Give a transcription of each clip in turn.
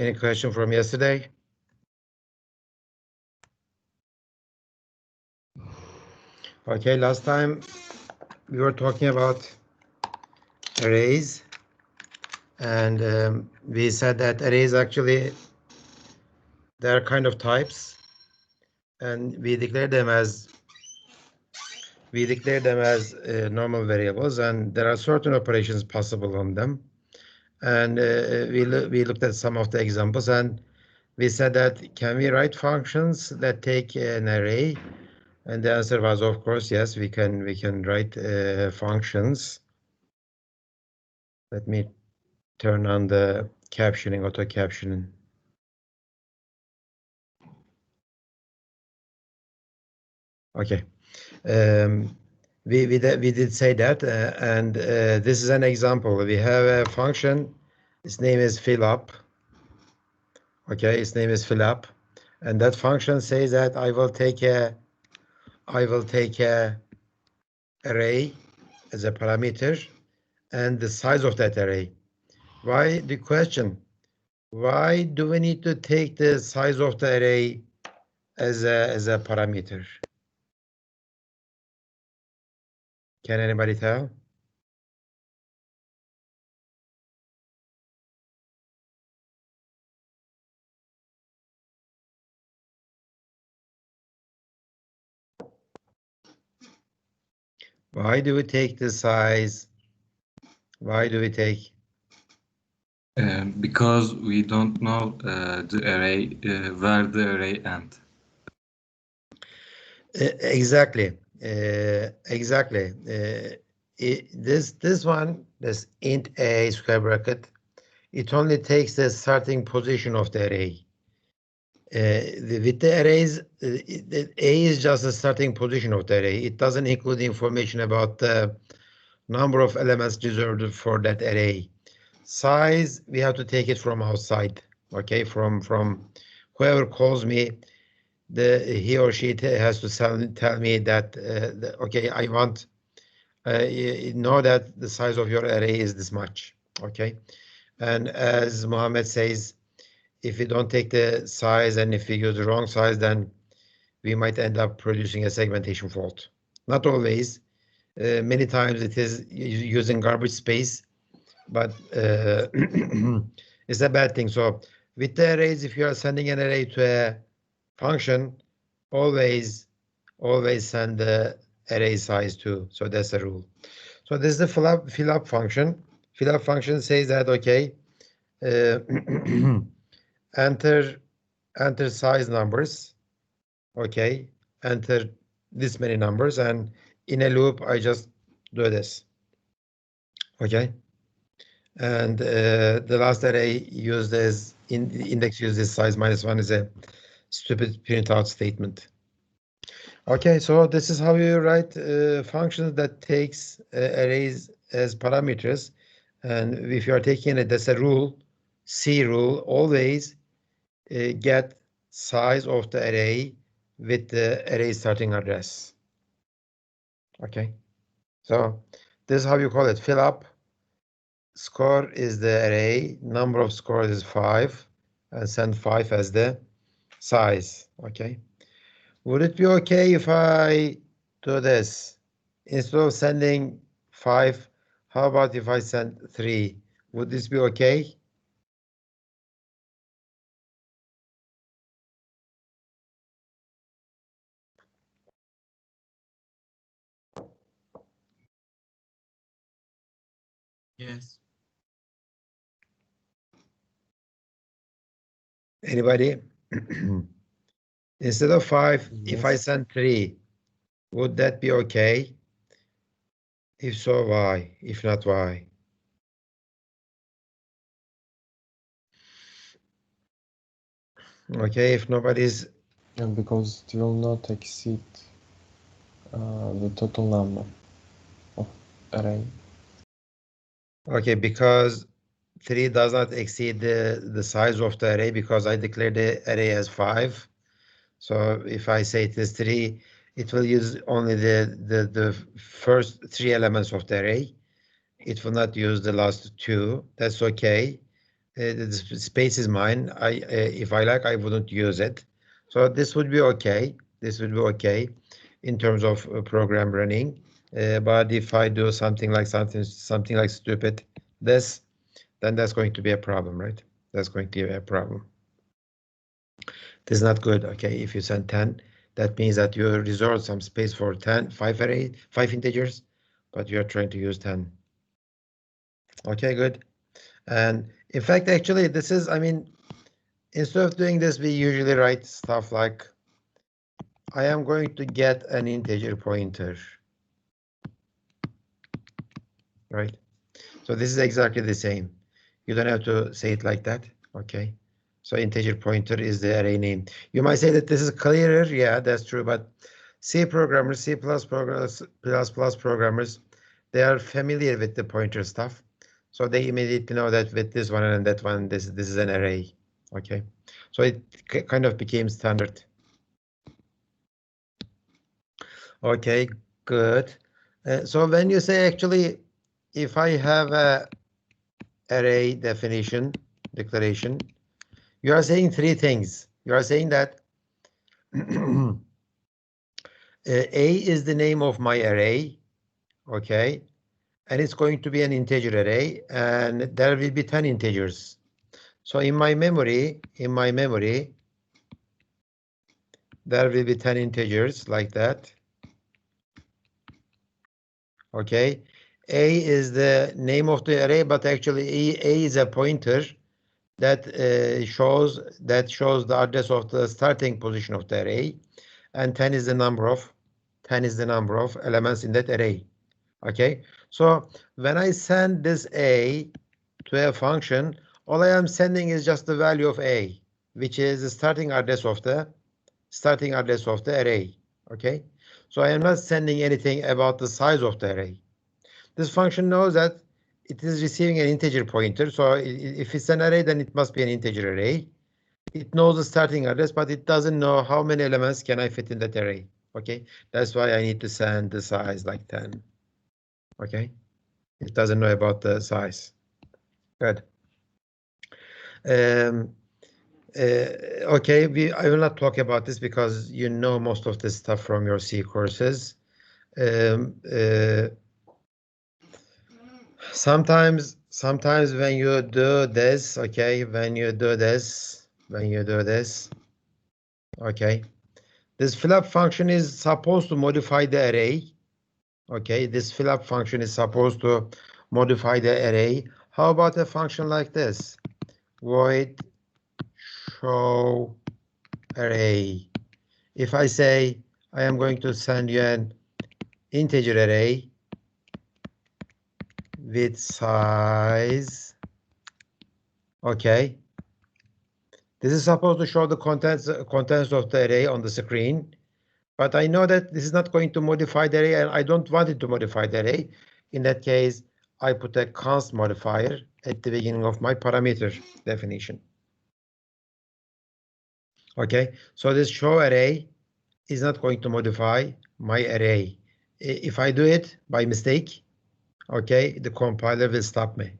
Any question from yesterday? Okay, last time we were talking about arrays, and we said that arrays actually, there are kind of types, and we declare them as normal variables, and there are certain operations possible on them. And we looked at some of the examples, and we said that can we write functions that take an array? And the answer was, of course, yes, we can write functions. Let me turn on the captioning, auto captioning. Okay. We did say that, and this is an example. We have a function. Its name is fillup. Okay, its name is fillup, and that function says that I will take a array as a parameter, and the size of that array. Why the question? Why do we need to take the size of the array as a parameter? Can anybody tell? Why do we take the size? Why do we take? Because we don't know the array, where the array ends. Exactly. Exactly. This one, this int a square bracket, it only takes the starting position of the array. With the arrays, the a is just the starting position of the array. It doesn't include information about the number of elements reserved for that array. Size, we have to take it from outside. Okay, from whoever calls me, he or she has to tell me that okay, I want know that the size of your array is this much. Okay, and as Mohammed says, if you don't take the size and if you use the wrong size, then we might end up producing a segmentation fault. Not always. Many times it is using garbage space, but it's a bad thing. So with the arrays, if you are sending an array to a function, always send the array size too. So that's the rule. So this is the fillup function. Fillup function says that, okay, enter size numbers. Okay, enter this many numbers, and in a loop I just do this. Okay, and the last array used as index uses size -1 is a stupid printout statement. Okay, so this is how you write functions that takes arrays as parameters, and if you are taking it, that's a rule, C rule, always get size of the array with the array starting address. Okay, so this is how you call it. Fillup. Score is the array, number of scores is 5, and send 5 as the size. Okay, would it be okay if I do this? Instead of sending 5, how about if I send 3? Would this be okay? Yes. Anybody? Instead of 5, Yes. if I send 3, would that be okay? If so, why? If not, why? Okay, if nobody's... Yeah, because it will not exceed the total number of array. Okay, because 3 does not exceed the size of the array because I declared the array as 5. So if I say it is 3, it will use only the first 3 elements of the array. It will not use the last 2. That's okay. the space is mine. If I like, I wouldn't use it. So this would be okay. This would be okay in terms of program running. But if I do something like stupid this, then that's going to be a problem, right? That's going to be a problem. This is not good. Okay, if you send 10, that means that you reserve some space for 5 integers, but you're trying to use 10. Okay, good. And in fact, actually, this is, I mean, instead of doing this, we usually write stuff like, I am going to get an integer pointer, right? So this is exactly the same. You don't have to say it like that, okay? So integer pointer is the array name. You might say that this is clearer. Yeah, that's true. But C programmers, C++ programmers, they are familiar with the pointer stuff. So they immediately know that with this one and that one, this is an array. Okay. So it kind of became standard. Okay, good. So when you say actually, if I have a array declaration, you are saying three things. You are saying that A is the name of my array, okay, and it's going to be an integer array, and there will be 10 integers. So in my memory, there will be 10 integers like that. Okay, A is the name of the array, but actually A is a pointer that shows the address of the starting position of the array, and 10 is the number of elements in that array. Okay, so when I send this A to a function, all I am sending is just the value of A, which is the starting address of the array. Okay, so I am not sending anything about the size of the array. This function knows that it is receiving an integer pointer, so if it's an array, then it must be an integer array. It knows the starting address, but it doesn't know how many elements can I fit in that array. Okay, that's why I need to send the size like 10. Okay, it doesn't know about the size. Good. Okay, I will not talk about this because you know most of this stuff from your C courses. Sometimes when you do this, okay, okay, this fill-up function is supposed to modify the array. Okay, this fill-up function is supposed to modify the array. How about a function like this? Void show array. If I say I am going to send you an integer array with size, okay, this is supposed to show the contents of the array on the screen, but I know that this is not going to modify the array, and I don't want it to modify the array. In that case, I put a const modifier at the beginning of my parameter definition. Okay, so this show array is not going to modify my array. If I do it by mistake, okay, the compiler will stop me.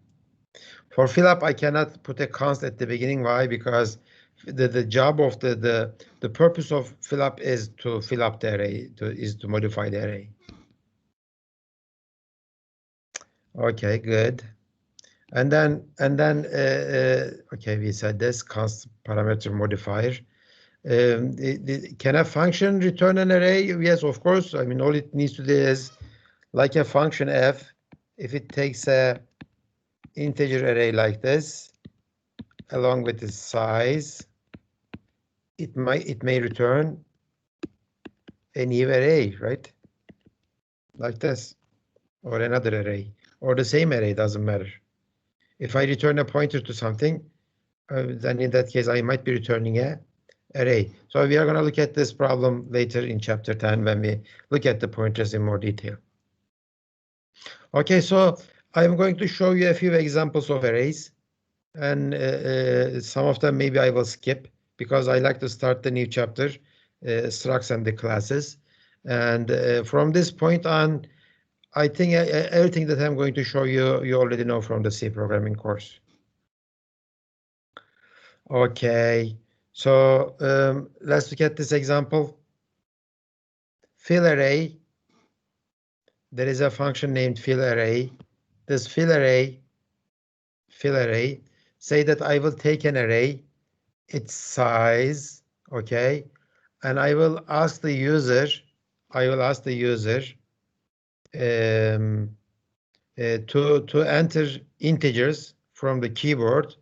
For fill-up, I cannot put a const at the beginning. Why? Because the job of the purpose of fill-up is to fill up the array, is to modify the array. Okay, good. And then okay, we said this const parameter modifier. Can a function return an array? Yes, of course. I mean, all it needs to do is, like a function f, if it takes a integer array like this, along with its size, it may return a new array, right? Like this, or another array, or the same array, doesn't matter. If I return a pointer to something, then in that case, I might be returning a array. So we are going to look at this problem later in chapter 10 when we look at the pointers in more detail. Okay, so I'm going to show you a few examples of arrays, and some of them maybe I will skip because I like to start the new chapter, structs and the classes. And from this point on, I think everything that I'm going to show you, you already know from the C programming course. Okay, so let's look at this example. Fill array. There is a function named fill array. This fill array, say that I will take an array, its size, okay, and I will ask the user, to enter integers from the keyboard,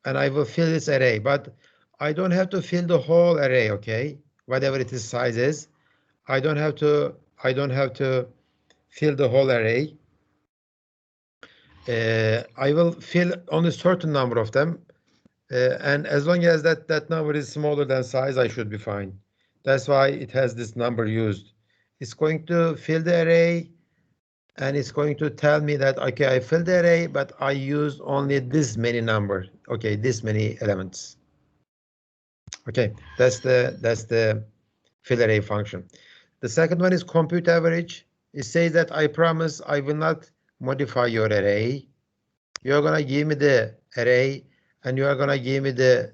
and I will fill this array. But I don't have to fill the whole array, okay? Whatever its size is, I don't have to fill the whole array. I will fill only a certain number of them, and as long as that number is smaller than size, I should be fine. That's why it has this number used. It's going to fill the array, and it's going to tell me that, okay, I filled the array, but I used only this many number, okay, this many elements. Okay, that's the fill array function. The second one is compute average. It says that I promise I will not modify your array. You're gonna give me the array, and you are gonna give me the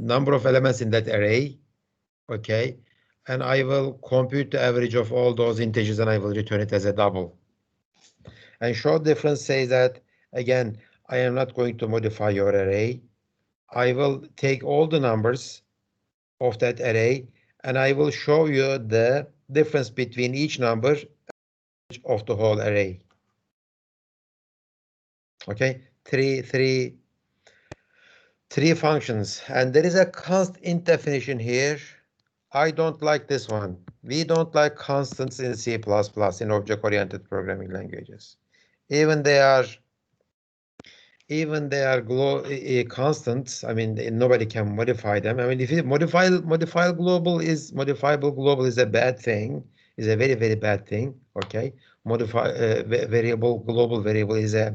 number of elements in that array, okay? And I will compute the average of all those integers, and I will return it as a double. And show difference says that, again, I am not going to modify your array. I will take all the numbers of that array, and I will show you the difference between each number of the whole array. Okay, three functions, and there is a const int definition here. I don't like this one. We don't like constants in C++, in object-oriented programming languages. Even they are constants. I mean, nobody can modify them. I mean, if modifiable global is a bad thing, is a very, very bad thing. Okay, variable global variable is a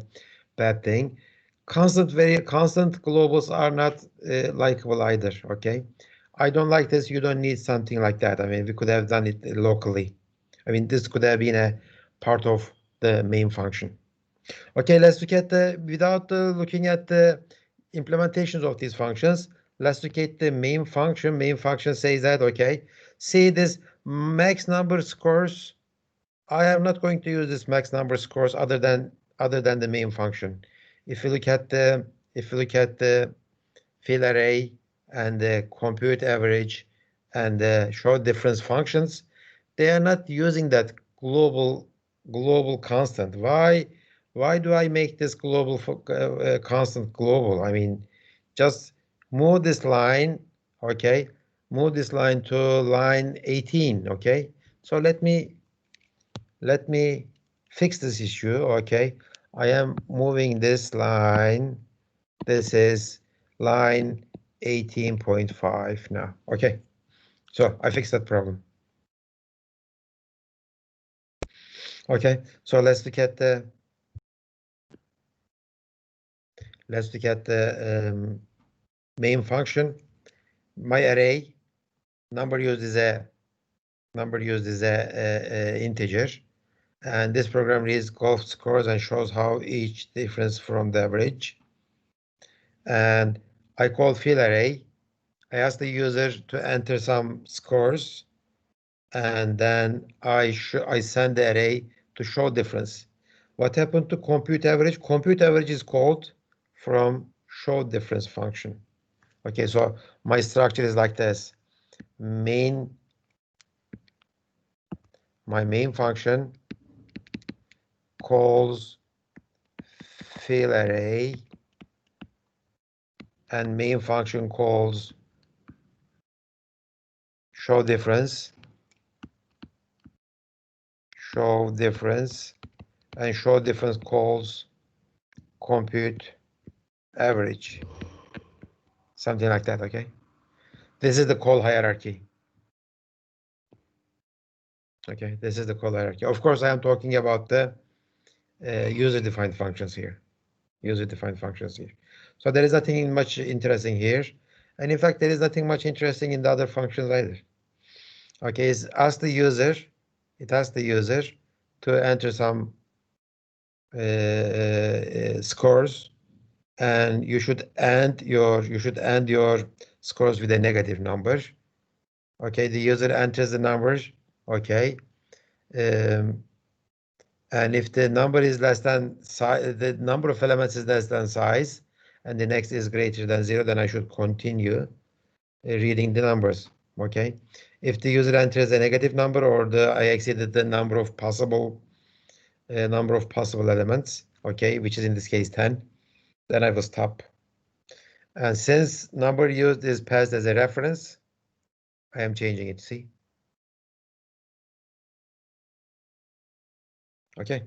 bad thing. Constant globals are not likable either. Okay, I don't like this. You don't need something like that. I mean, we could have done it locally. I mean, this could have been a part of the main function. Okay, let's look at without looking at the implementations of these functions, let's look at the main function. Main function says that, okay, see this max number scores. I am not going to use this max number scores other than the main function. If you look at the fill array and the compute average and the show difference functions, they are not using that global constant. Why do I make this global constant global? I mean, just move this line, okay? Move this line to line 18, okay? So let me fix this issue, okay? I am moving this line. This is line 18.5 now, okay? So I fixed that problem. Okay, so let's look at the main function. My array number used is a integer, and this program reads golf scores and shows how each difference from the average. And I call fill array. I ask the user to enter some scores, and then I send the array to show difference. What happened to compute average? Compute average is called from show difference function. Okay, so my structure is like this. My main function calls fill array, and main function calls show difference, and show difference calls compute average. Something like that, okay? This is the call hierarchy. Okay, this is the call hierarchy. Of course, I am talking about the user-defined functions here. So there is nothing much interesting here. And in fact, there is nothing much interesting in the other functions either. Okay, it asks the user to enter some scores, and you should end your scores with a negative number. Okay, the user enters the numbers. Okay, and if the number is less than size, the number of elements is less than size, and the next is greater than 0, then I should continue reading the numbers. Okay, if the user enters a negative number or I exceeded the number of possible elements, okay, which is in this case 10, then I will stop. And since number used is passed as a reference, I am changing it. See? Okay.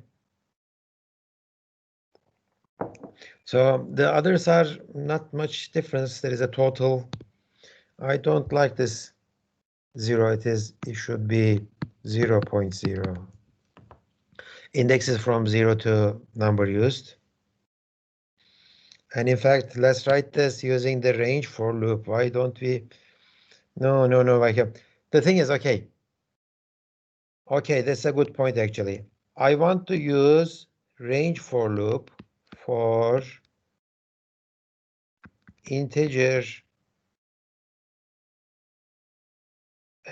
So the others are not much difference. There is a total. I don't like this 0. It should be 0.0. Indexes from 0 to number used. And in fact, let's write this using the range for loop. Why don't we? No. I have. The thing is, okay. Okay, that's a good point actually. I want to use range for loop for integer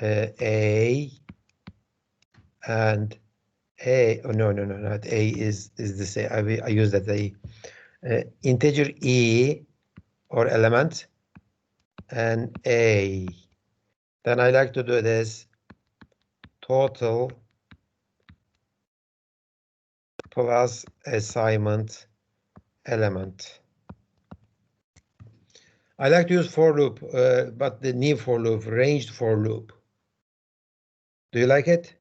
a and a. Oh, no, not a is the same. I use that a integer e or element and a. Then I like to do this total plus assignment element. I like to use for loop, but the new for loop, ranged for loop. Do you like it?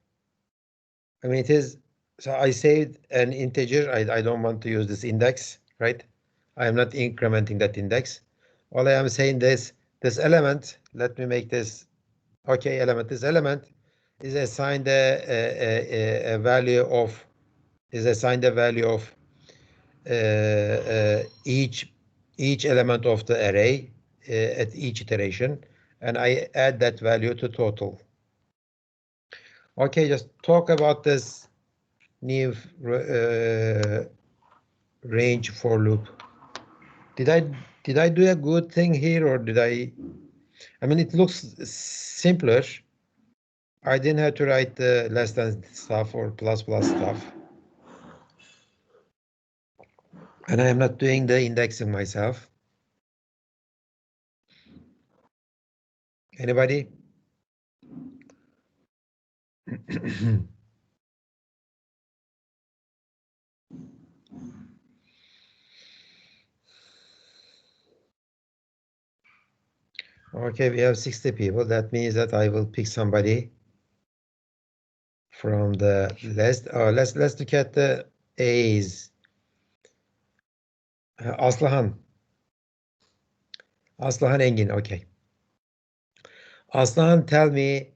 I mean, it is. So I saved an integer. I don't want to use this index, right? I am not incrementing that index. All I am saying this element. Let me make this. Okay, element. This element is assigned a value of each element of the array at each iteration, and I add that value to total. Okay, just talk about this new range for loop. Did I do a good thing here, or did I mean, it looks simpler. I didn't have to write the less than stuff or plus stuff. And I am not doing the indexing myself. Anybody? Okay, we have 60 people. That means that I will pick somebody from the list. Let's look at the A's. Aslıhan Engin. Okay. Aslıhan, tell me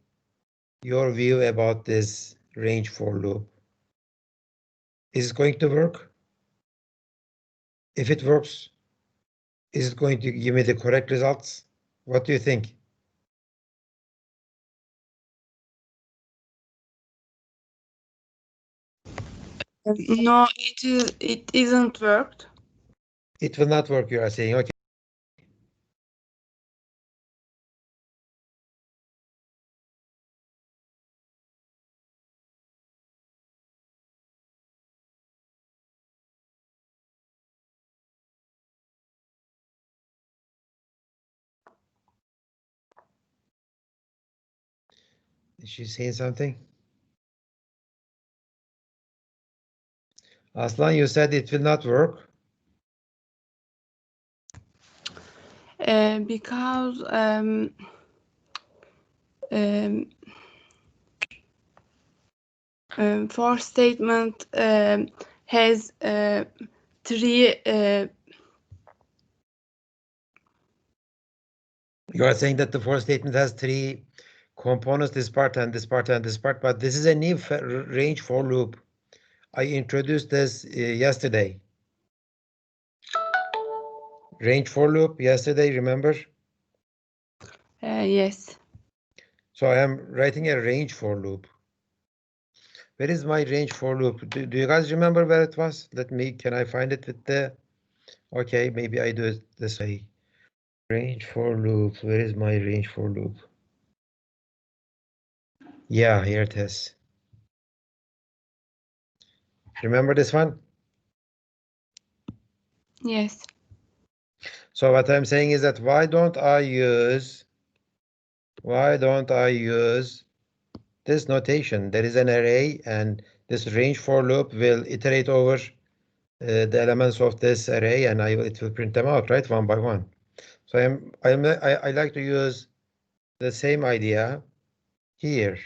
your view about this range for loop. Is it going to work? If it works, is it going to give me the correct results? What do you think? No, it isn't worked. It will not work, you are saying. Okay. Is she saying something? Aslan, you said it will not work. Because for statement has three. You are saying that the for statement has 3 components, this part and this part and this part, but this is a new range for loop. I introduced this yesterday. Range for loop yesterday, remember? Yes. So I am writing a range for loop. Where is my range for loop? Do you guys remember where it was? Can I find it with the Okay, maybe I do it this way. Range for loop. Where is my range for loop? Yeah, here it is. Remember this one? Yes. So what I'm saying is that why don't I use this notation? There is an array, and this range for loop will iterate over the elements of this array, and it will print them out, right, one by one. So I like to use the same idea here.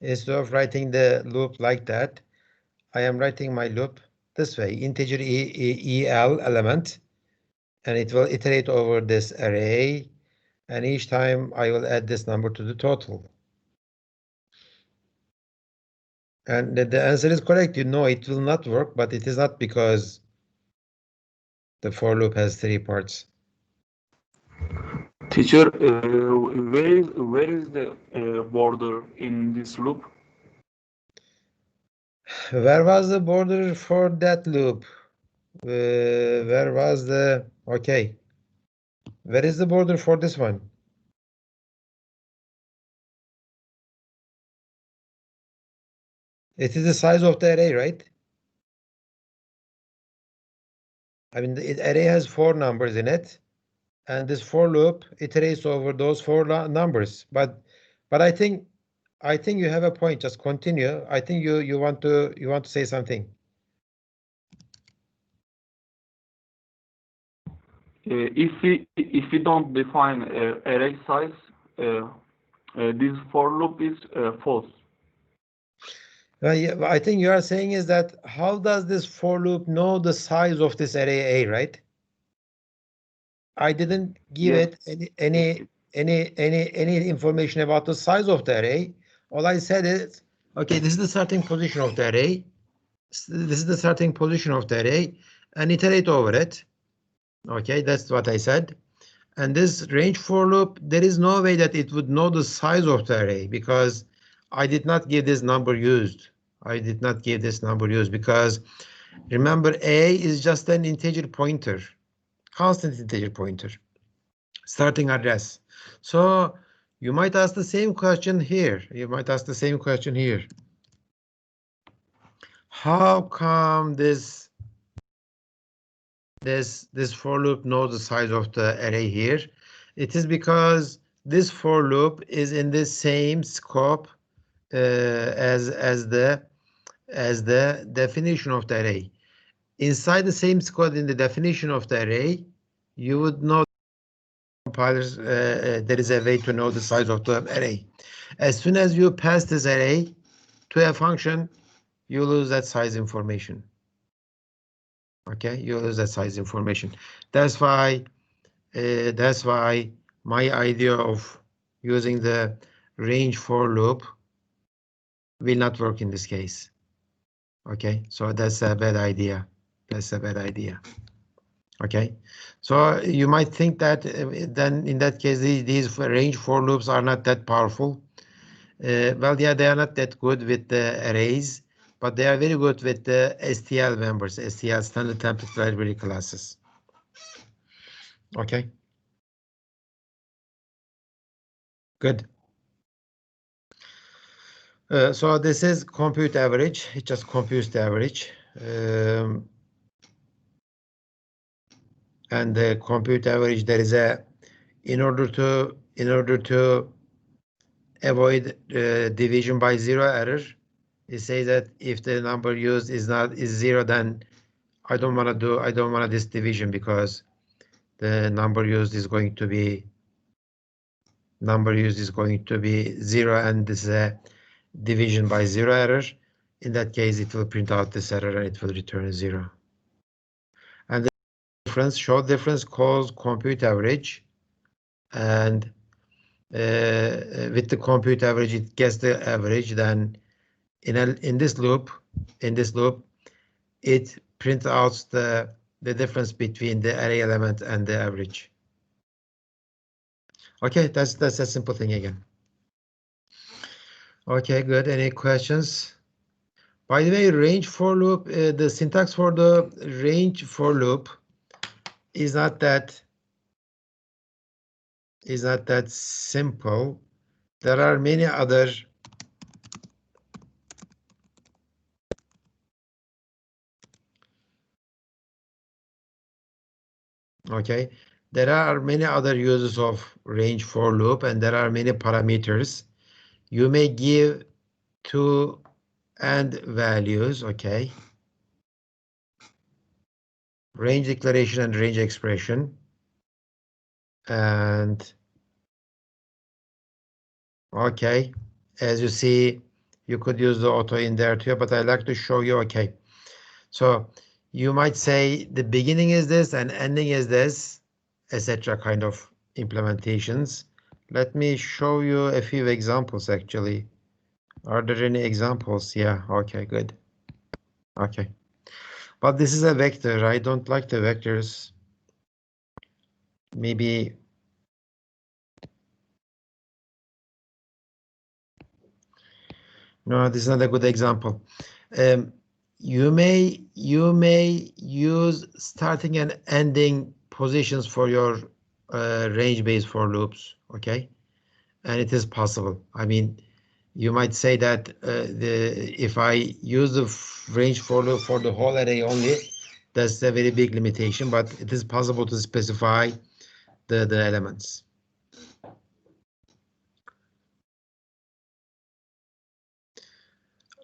Instead of writing the loop like that, I am writing my loop this way: integer el element, and it will iterate over this array, and each time I will add this number to the total. And the answer is correct. You know it will not work, but it is not because the for loop has 3 parts. Teacher, where is the border in this loop? Where was the border for that loop? Where was the... Okay. Where is the border for this one? It is the size of the array, right? I mean, the array has 4 numbers in it, and this for loop iterates over those 4 numbers. But I think you have a point. Just continue. I think you want to say something. If we don't define array size, this for loop is false. Yeah, I think you are saying is that how does this for loop know the size of this array A, right? I didn't give Yes. it any information about the size of the array. All I said is, okay, this is the starting position of the array. This is the starting position of the array, and iterate over it. Okay, that's what I said. And this range for loop, there is no way that it would know the size of the array because I did not give this number used. I did not give this number used because remember, A is just an integer pointer, constant integer pointer, starting address. So you might ask the same question here. You might ask the same question here. How come this for loop knows the size of the array here? It is because this for loop is in the same scope as the definition of the array. Inside the same scope in the definition of the array, you would know compilers there is a way to know the size of the array. As soon as you pass this array to a function, you lose that size information. Okay, you lose that size information. That's why my idea of using the range for loop will not work in this case. Okay, so that's a bad idea. That's a bad idea. Okay, so you might think that then in that case these range for loops are not that powerful. Well, yeah, they are not that good with the arrays, but they are very good with the STL members, STL standard template library classes. Okay. Good. So this is compute average. It just computes the average. And the compute average, there is a, in order to avoid division by 0 error, it says that if the number used is 0, then I don't want this division because the number used is going to be 0, and this is a division by 0 error. In that case, it will print out this error and it will return a 0. And the difference calls compute average, and with the compute average, it gets the average. Then in this loop, it prints out the difference between the array element and the average. Okay, that's a simple thing again. Okay, good. Any questions? By the way, range for loop, the syntax for the range for loop is not that simple. There are many other there are many other uses of range for loop, and there are many parameters. You may give two AND values, range declaration and range expression, and as you see, you could use the auto in there too, but I like to show you. So you might say the beginning is this and ending is this, etc. kind of implementations. Let me show you a few examples actually. Are there any examples? Yeah, good. But this is a vector. I don't like the vectors. Maybe no, this is not a good example. You may use starting and ending positions for your range-based for loops, and it is possible. I mean, you might say that if I use the range for loop for the whole array only, that's a very big limitation, but it is possible to specify the elements.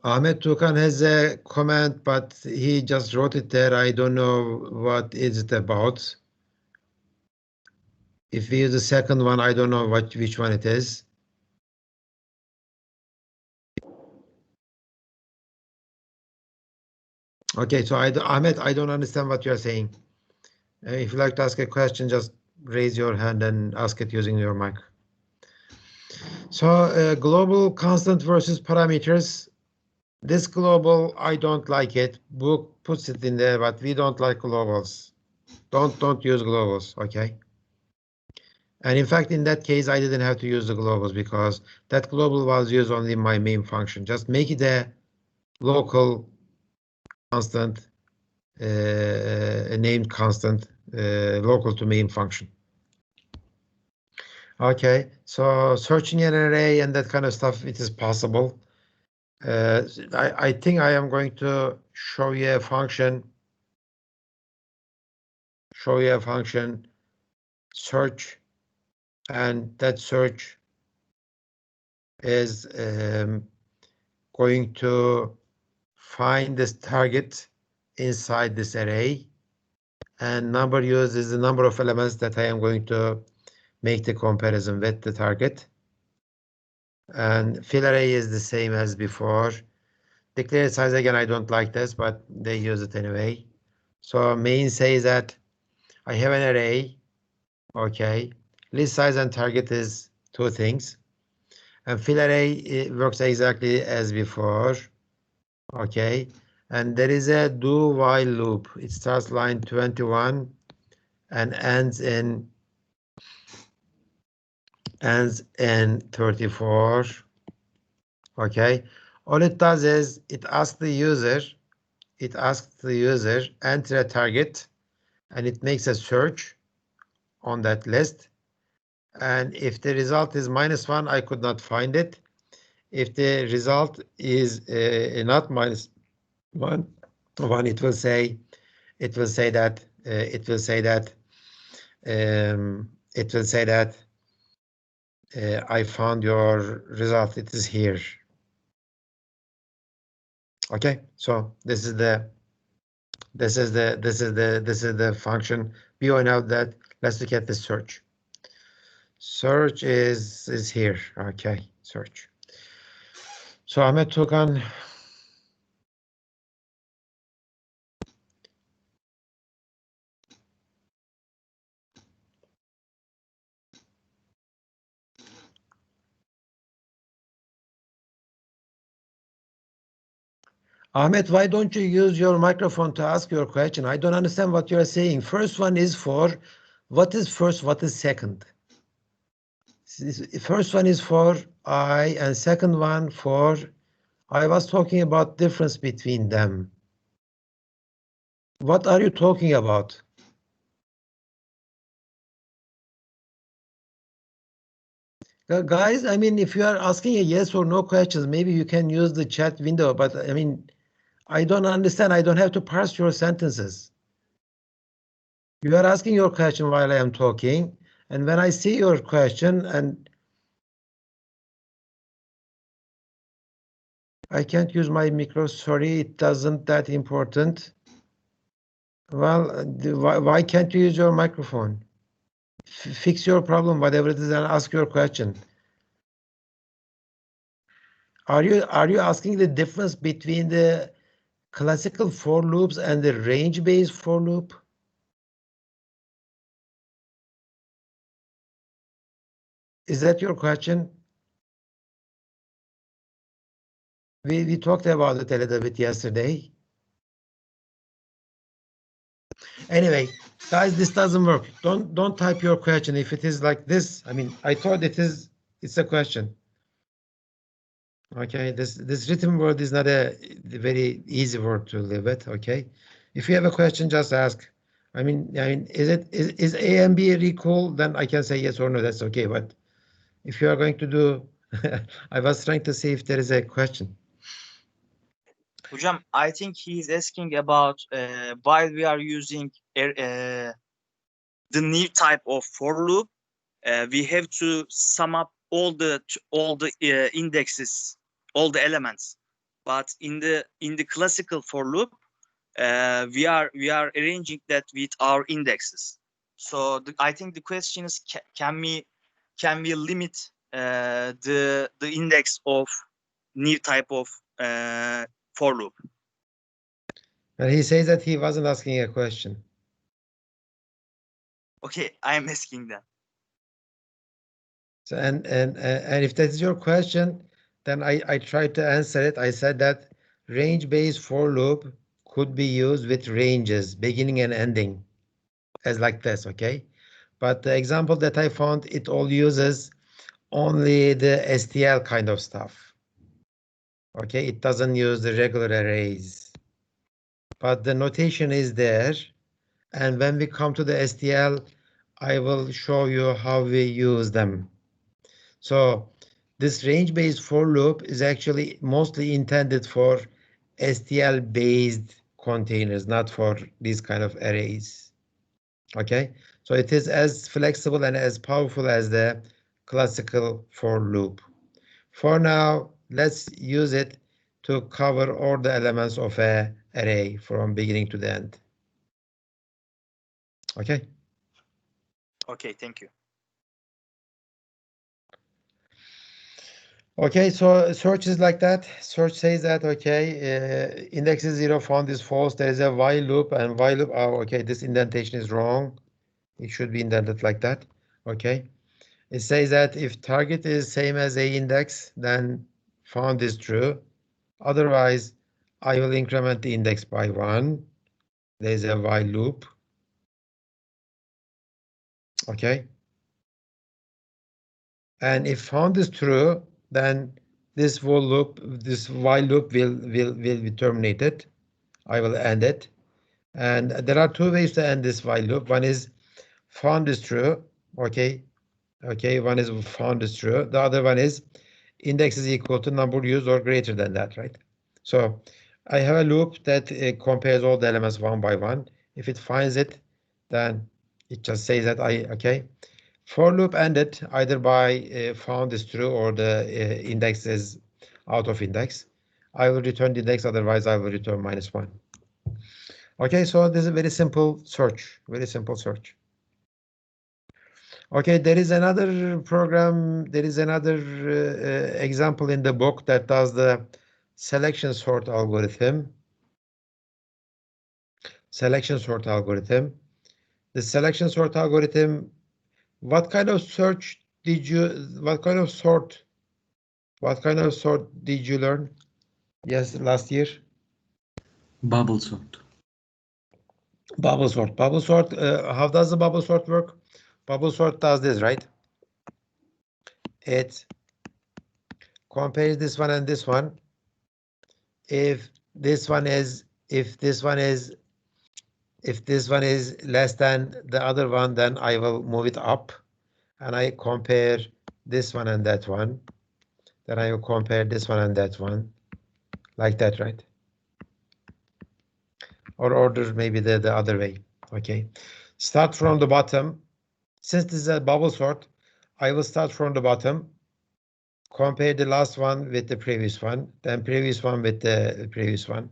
Ahmet Tukan has a comment, but he just wrote it there. I don't know what is it about. If we use the second one, I don't know which one it is. So Ahmet, I don't understand what you're saying. If you'd like to ask a question, just raise your hand and ask it using your mic. So global constant versus parameters. This global, I don't like it. Book puts it in there, but we don't like globals. Don't use globals, And in fact, in that case, I didn't have to use the globals because that global was used only in my main function. Just make it a local constant, a named constant, local to main function. So searching an array and that kind of stuff, it is possible. I think I am going to show you a function. Search, and that search is going to find this target inside this array, and number used is the number of elements that I am going to make the comparison with the target. And fill array is the same as before. Declared size, again, I don't like this, but they use it anyway. So main says that I have an array, list size and target is two things. And fill array, it works exactly as before, And there is a do while loop. It starts line 21 and ends in 34. All it does is it asks the user, enter a target, and it makes a search on that list. And if the result is -1, I could not find it. If the result is not -1, it will say that I found your result. It is here. So this is the function. We all know that. Let's look at the search. Search is here. Search. So Ahmet Tukan. Ahmet, why don't you use your microphone to ask your question? I don't understand what you're saying. First one is for what is first, what is second? First one is for I, and second one for I was talking about difference between them. What are you talking about? Guys, I mean, if you are asking a yes or no questions, maybe you can use the chat window, but I mean, I don't understand. I don't have to parse your sentences. You are asking your question while I am talking, and when I see your question and I can't use my micro, sorry, it doesn't that important. Well, why can't you use your microphone? Fix your problem, whatever it is, and ask your question. Are you asking the difference between the classical for loops and the range-based for loop? Is that your question? We talked about it a little bit yesterday. Anyway, guys, this doesn't work. Don't type your question if it is like this. I mean, I thought it's a question. Okay, this written word is not a very easy word to live with. Okay, if you have a question, just ask. I mean, is A and B equal? Then I can say yes or no. That's okay. But if you are going to do, I was trying to see if there is a question. Hocam, I think he's asking about while we are using the new type of for loop, we have to sum up all the indexes, all the elements. But in the classical for loop, we are arranging that with our indexes. So I think the question is, can we limit the index of new type of for loop? And he says that he wasn't asking a question. Okay, I am asking that. So and if that is your question, then I tried to answer it. I said that range-based for loop could be used with ranges, beginning and ending, as like this, okay? But the example that I found, it all uses only the STL kind of stuff. Okay, it doesn't use the regular arrays. But the notation is there. And when we come to the STL, I will show you how we use them. So this range-based for loop is actually mostly intended for STL-based containers, not for these kind of arrays. Okay, so it is as flexible and as powerful as the classical for loop. For now, let's use it to cover all the elements of an array from beginning to the end. Okay. Okay, thank you. Okay, so search is like that. Search says that, okay, index is 0, found is false. There is a while loop and while loop. Oh, okay, this indentation is wrong. It should be indented like that. Okay. It says that if target is same as a index, then found is true. Otherwise, I will increment the index by 1. There's a while loop. Okay. And if found is true, then this while loop will be terminated. I will end it. And there are two ways to end this while loop. One is found is true. Okay. Okay, one is found is true. The other one is index is equal to number used or greater than that, right? So I have a loop that compares all the elements one by one. If it finds it, then it just says that okay. For loop ended either by found is true or the index is out of index. I will return the index, otherwise I will return -1. Okay, so this is a very simple search, very simple search. Okay, there is another program, there is another example in the book that does the selection sort algorithm. Selection sort algorithm. The selection sort algorithm, what kind of search did you, what kind of sort did you learn? Yes, last year? Bubble sort. Bubble sort. Bubble sort, how does the bubble sort work? Bubble sort does this, right? It compares this one and this one. If this one is less than the other one, then I will move it up and I compare this one and that one. Then I will compare this one and that one, like that, right? Or order maybe the other way. Okay. Start from the bottom. Since this is a bubble sort, I will start from the bottom. Compare the last one with the previous one, then previous one with the previous one.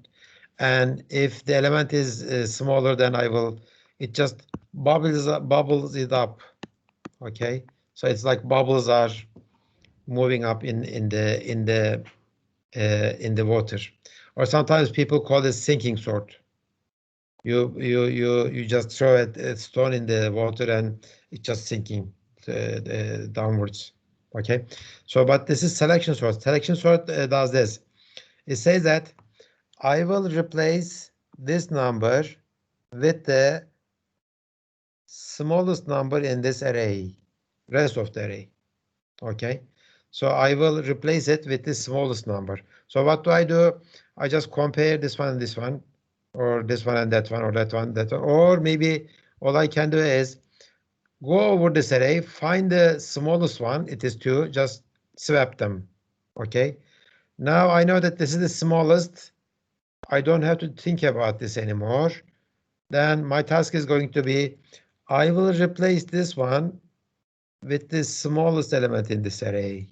And if the element is smaller, then it just bubbles it up. Okay, so it's like bubbles are moving up in the water, or sometimes people call it sinking sort. You just throw a stone in the water and it's just sinking downwards. Okay, so but this is selection sort. Selection sort does this. It says that I will replace this number with the smallest number in this array, rest of the array. Okay, so I will replace it with the smallest number. So what do? I just compare this one and this one, or this one and that one, or that one, that one. Or maybe all I can do is go over this array, find the smallest one, it is 2, just swap them. Okay, now I know that this is the smallest. I don't have to think about this anymore. Then my task is going to be, I will replace this one with the smallest element in this array.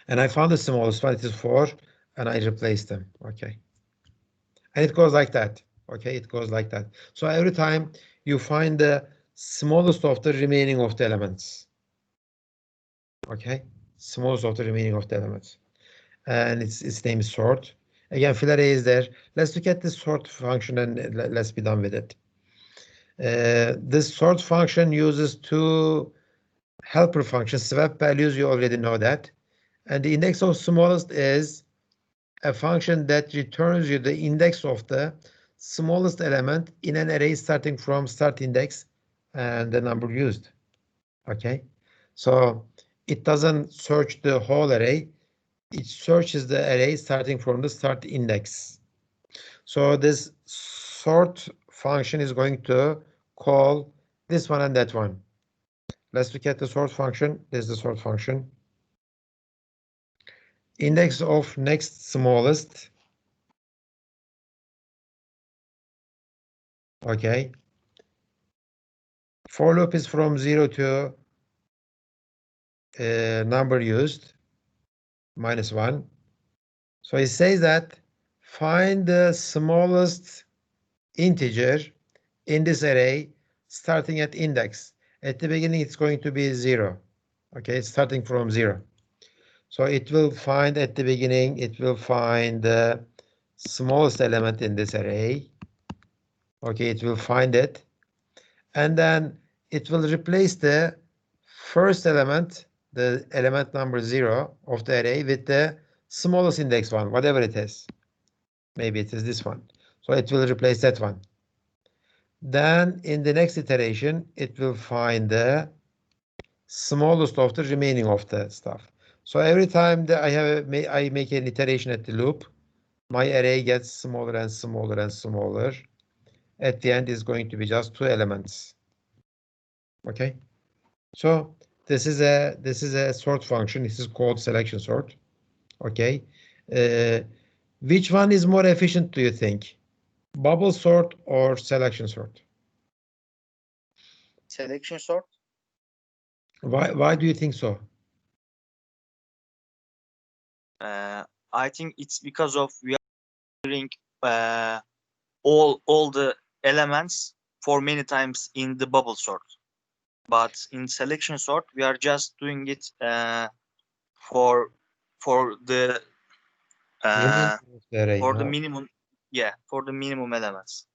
And I found the smallest one, it is 4, and I replace them. Okay. And it goes like that. Okay, it goes like that. So every time you find the smallest of the remaining of the elements. Okay, smallest of the remaining of the elements. And its name is sort. Again, fill array is there. Let's look at this sort function and let's be done with it. This sort function uses 2 helper functions. Swap values, you already know that. And the index of smallest is a function that returns you the index of the smallest element in an array starting from start index and the number used. Okay, so it doesn't search the whole array. It searches the array starting from the start index. So this sort function is going to call this one and that one. Let's look at the sort function. This is the sort function. Index of next smallest. Okay. For loop is from 0 to number used, -1. So it says that find the smallest integer in this array starting at index. At the beginning, it's going to be 0. Okay, it's starting from 0. So it will find at the beginning, it will find the smallest element in this array. Okay, it will find it. And then it will replace the first element, the element number 0 of the array, with the smallest index one, whatever it is. Maybe it is this one. So it will replace that one. Then in the next iteration, it will find the smallest of the remaining of the stuff. So every time that I make an iteration at the loop, my array gets smaller and smaller and smaller. At the end is going to be just 2 elements. Okay. So this is a sort function. This is called selection sort. Okay. Which one is more efficient, do you think? Bubble sort or selection sort? Selection sort. Why do you think so? I think it's because of we are doing all the elements for many times in the bubble sort, but in selection sort we are just doing it for the Array, for the no? minimum, yeah, for the minimum elements.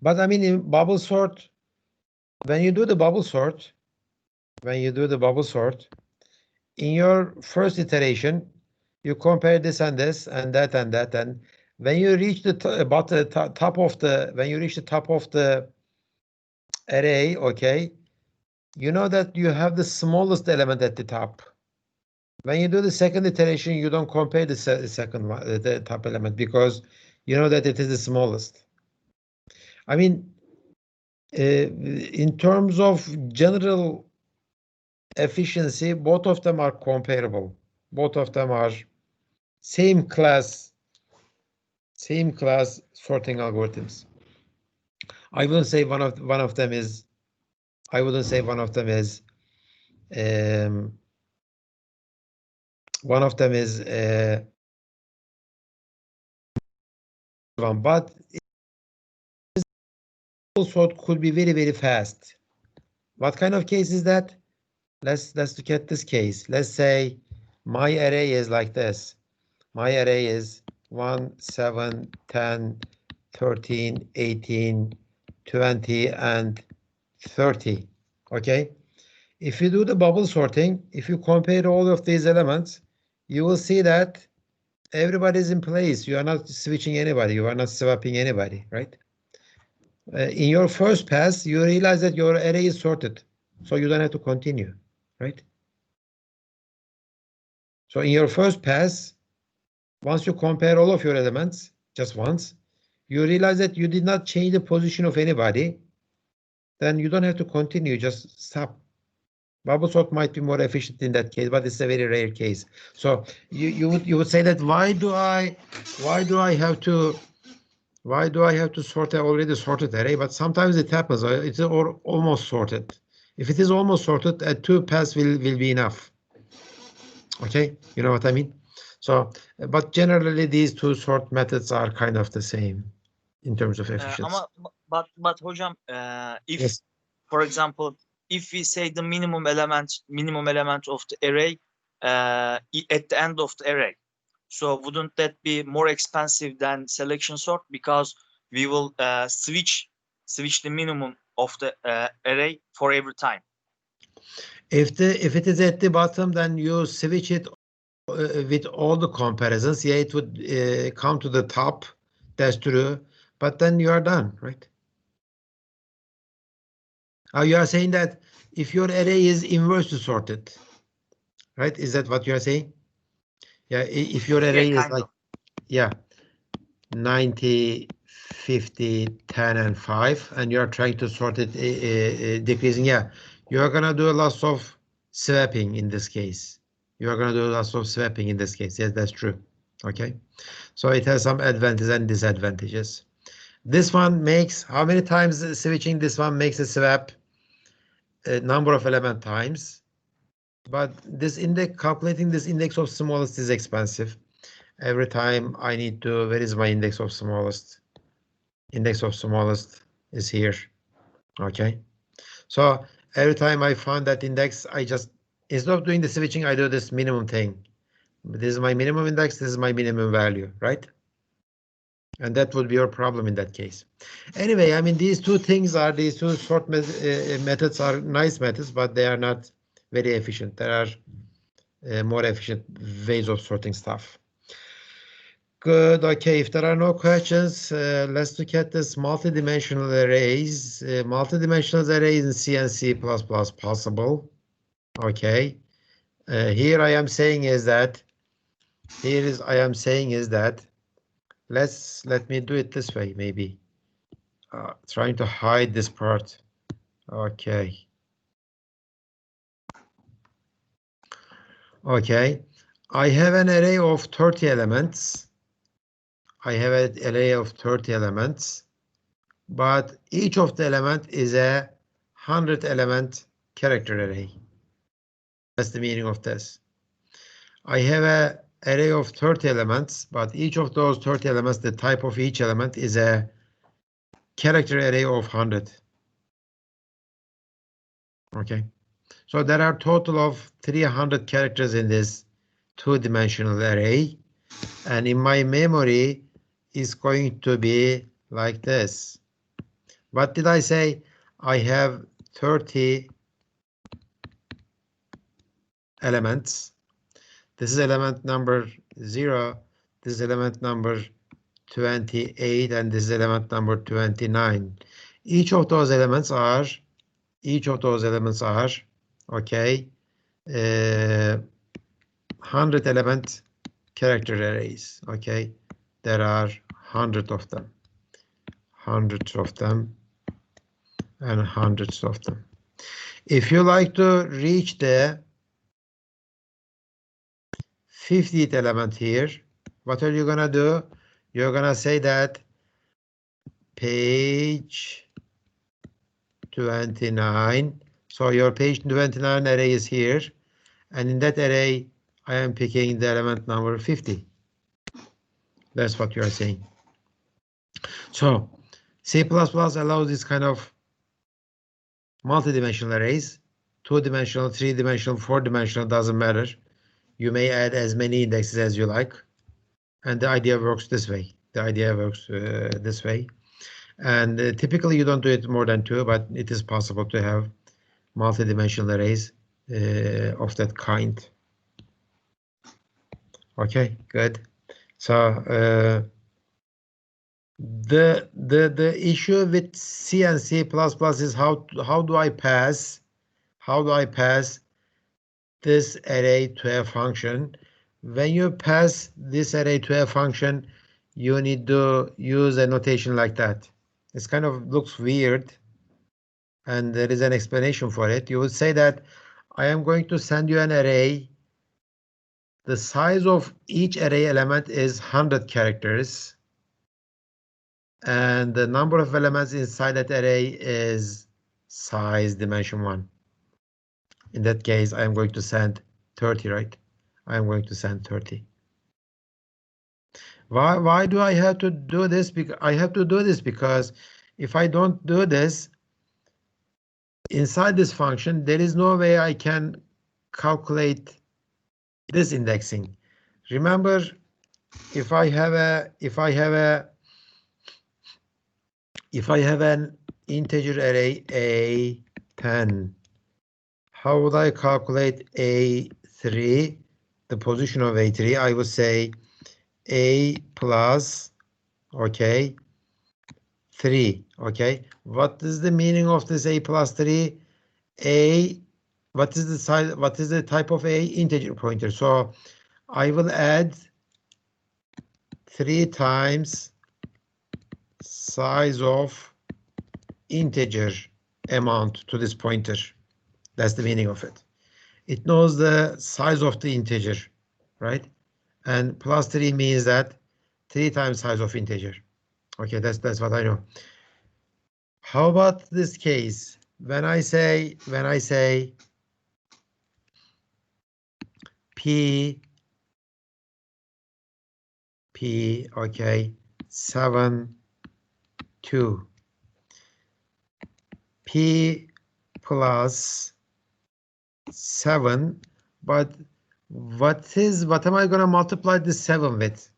But I mean, in bubble sort, when you do the bubble sort, in your first iteration, you compare this and this and that and that, and when you reach the top of the array, okay, you know that you have the smallest element at the top. When you do the second iteration, you don't compare the second one, the top element, because you know that it is the smallest. I mean, in terms of general efficiency, both of them are comparable. Both of them are same class sorting algorithms. I wouldn't say one of them is. I wouldn't say one of them is. One of them is one, but it also could be very, very fast. What kind of case is that? Let's look at this case. Let's say my array is like this. My array is 1, 7, 10, 13, 18, 20, and 30. Okay. If you do the bubble sorting, if you compare all of these elements, you will see that everybody's in place. You are not switching anybody. You are not swapping anybody, right? In your first pass, you realize that your array is sorted, so you don't have to continue, right? So in your first pass, once you compare all of your elements, just once, you realize that you did not change the position of anybody, then you don't have to continue, just stop. Bubble sort might be more efficient in that case, but it's a very rare case. So you would say that why do I have to sort an already sorted array? But sometimes it happens. It's almost sorted. If it is almost sorted, a 2 pass will be enough. Okay, you know what I mean? So, but generally these two sort methods are kind of the same in terms of efficiency. But hocam, if Yes. for example, if we say the minimum element of the array at the end of the array, so wouldn't that be more expensive than selection sort, because we will switch the minimum of the array for every time? If it is at the bottom, then you switch it with all the comparisons. Yeah, it would come to the top. That's true. But then you are done, right? You are saying that if your array is inversely sorted, right? Is that what you are saying? Yeah, if your array is like, yeah, 90, 50, 10, and 5, and you are trying to sort it decreasing, yeah, you are gonna do lots of swapping in this case. You are gonna do lots of swapping in this case. Yes, that's true. Okay, so it has some advantages and disadvantages. This one makes, how many times switching this one makes a swap? A number of element times, but this index, calculating this index of smallest is expensive. Every time I need to, where is my index of smallest? Index of smallest is here. Okay, so every time I find that index, I just, instead of doing the switching, I do this minimum thing. This is my minimum index, this is my minimum value, right? And that would be your problem in that case. Anyway, I mean, these two sort methods are nice methods, but they are not very efficient. There are more efficient ways of sorting stuff. Good. Okay, if there are no questions, let's look at this multidimensional arrays. Multidimensional arrays in C and C++ possible. Okay. Here I am saying is that, let me do it this way, maybe. Trying to hide this part. Okay. Okay. I have an array of 30 elements. But each of the element is a 100 element character array. That's the meaning of this. I have an array of 30 elements, but each of those 30 elements, the type of each element is a character array of 100. Okay, so there are a total of 300 characters in this two-dimensional array, and in my memory is going to be like this. What did I say? I have 30 elements. This is element number 0, this is element number 28, and this is element number 29. Each of those elements are, okay, 100 element character arrays. Okay, there are hundreds of them, and hundreds of them. If you like to reach the 50th element here, what are you gonna do? You're gonna say that page 29. So your page 29 array is here, and in that array, I am picking the element number 50. That's what you are saying. So C++ allows this kind of multidimensional arrays, 2-dimensional, 3-dimensional, 4-dimensional, doesn't matter. You may add as many indexes as you like. And the idea works this way. The idea works this way. And typically you don't do it more than 2, but it is possible to have multidimensional arrays of that kind. Okay, good. So the issue with C and C++ is how do I pass this array to a function? When you pass this array to a function, you need to use a notation like that. It kind of looks weird, and there is an explanation for it. You would say that I am going to send you an array. The size of each array element is 100 characters, and the number of elements inside that array is size dimension 1. In that case, I am going to send 30, right? I am going to send 30. Why do I have to do this? Because I have to do this because if I don't do this, inside this function, there is no way I can calculate this indexing. Remember, if I have an integer array A10, how would I calculate A3, the position of A3? I would say A plus, okay, 3, okay. What is the meaning of this A plus 3? What is the size, what is the type of A? Integer pointer. So I will add 3 times size of integer amount to this pointer. That's the meaning of it. It knows the size of the integer, right? And plus 3 means that 3 times size of integer. Okay, that's what I know. How about this case? When I say P, okay, 7, 2. P plus 7, but what am I going to multiply this 7 with?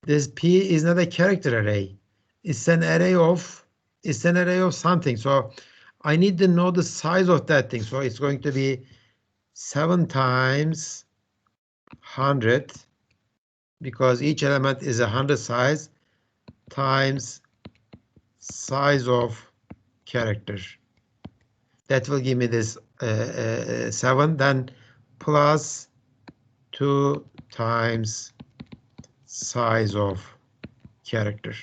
This P is not a character array. It's an array of something. So I need to know the size of that thing. So it's going to be 7 times 100, because each element is 100 size, times size of character. That will give me this 7, then plus 2 times size of character.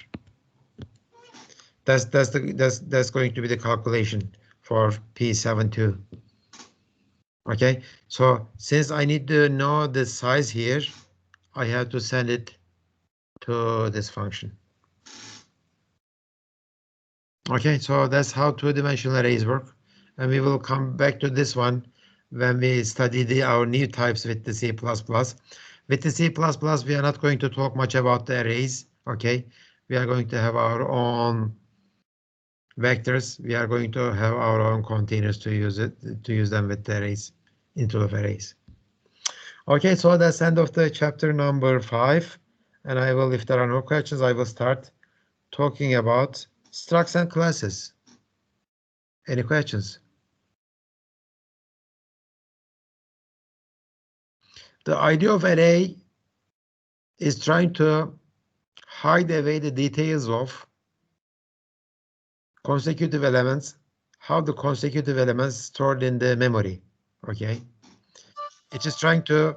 That's going to be the calculation for P72. Okay, so since I need to know the size here, I have to send it to this function. Okay, so that's how 2-dimensional arrays work, and we will come back to this one when we study our new types with the C++. With the C++, we are not going to talk much about the arrays. Okay, we are going to have our own vectors. We are going to have our own containers to use them with the arrays, into of arrays. Okay, so that's end of the chapter number 5, and I will, if there are no questions, I will start talking about structs and classes. Any questions? The idea of array is trying to hide away the details of consecutive elements, how the consecutive elements stored in the memory. Okay, it is trying to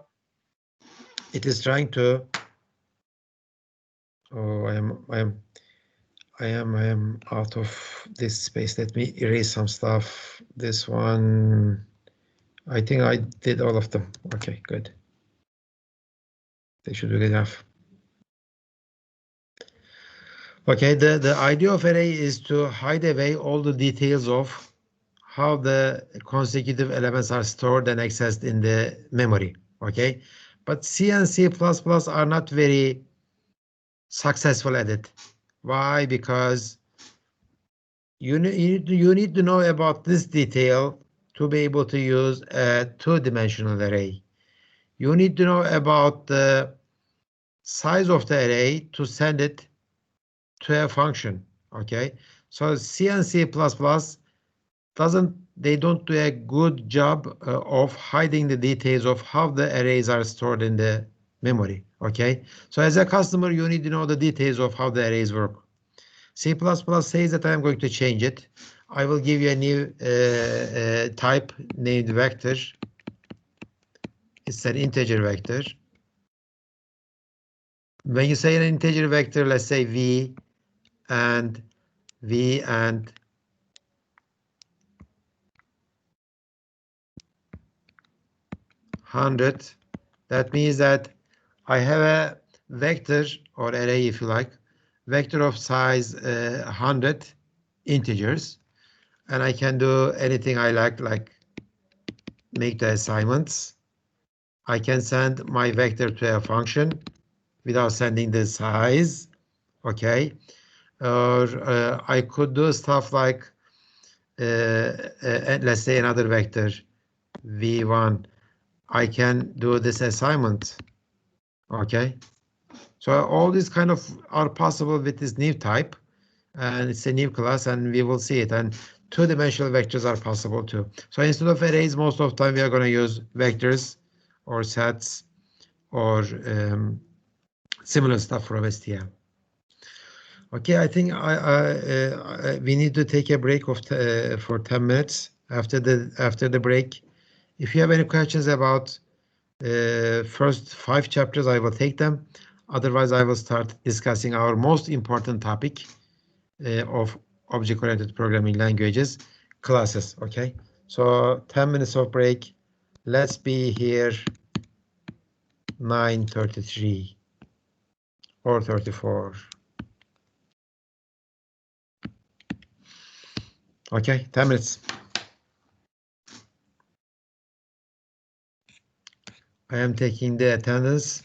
oh, I am out of this space. Let me erase some stuff. This one, I think I did all of them. Okay, good. They should be good enough. Okay, the idea of array is to hide away all the details of how the consecutive elements are stored and accessed in the memory. Okay, but C and C++ are not very successful at it. Why? Because you need to know about this detail to be able to use a two-dimensional array. You need to know about the size of the array to send it to a function. Okay, so C and C++ don't do a good job of hiding the details of how the arrays are stored in the memory. Okay, so as a customer, you need to know the details of how the arrays work. C++ says that I'm going to change it. I will give you a new type named vector. It's an integer vector. When you say an integer vector, let's say v and 100, that means that I have a vector or array, if you like, vector of size 100 integers, and I can do anything I like make the assignments. I can send my vector to a function without sending the size, okay? Or I could do stuff like, let's say another vector, v1. I can do this assignment, okay? So all these kind of are possible with this new type, and it's a new class, and we will see it. And two-dimensional vectors are possible too. So instead of arrays, most of the time we are going to use vectors or sets or similar stuff from STL. Okay, I think we need to take a break of for 10 minutes. After the break, if you have any questions about first 5 chapters, I will take them. Otherwise, I will start discussing our most important topic of object-oriented programming languages, classes. Okay, so 10 minutes of break. Let's be here 9:33 or 34. Okay, 10 minutes. I am taking the attendance.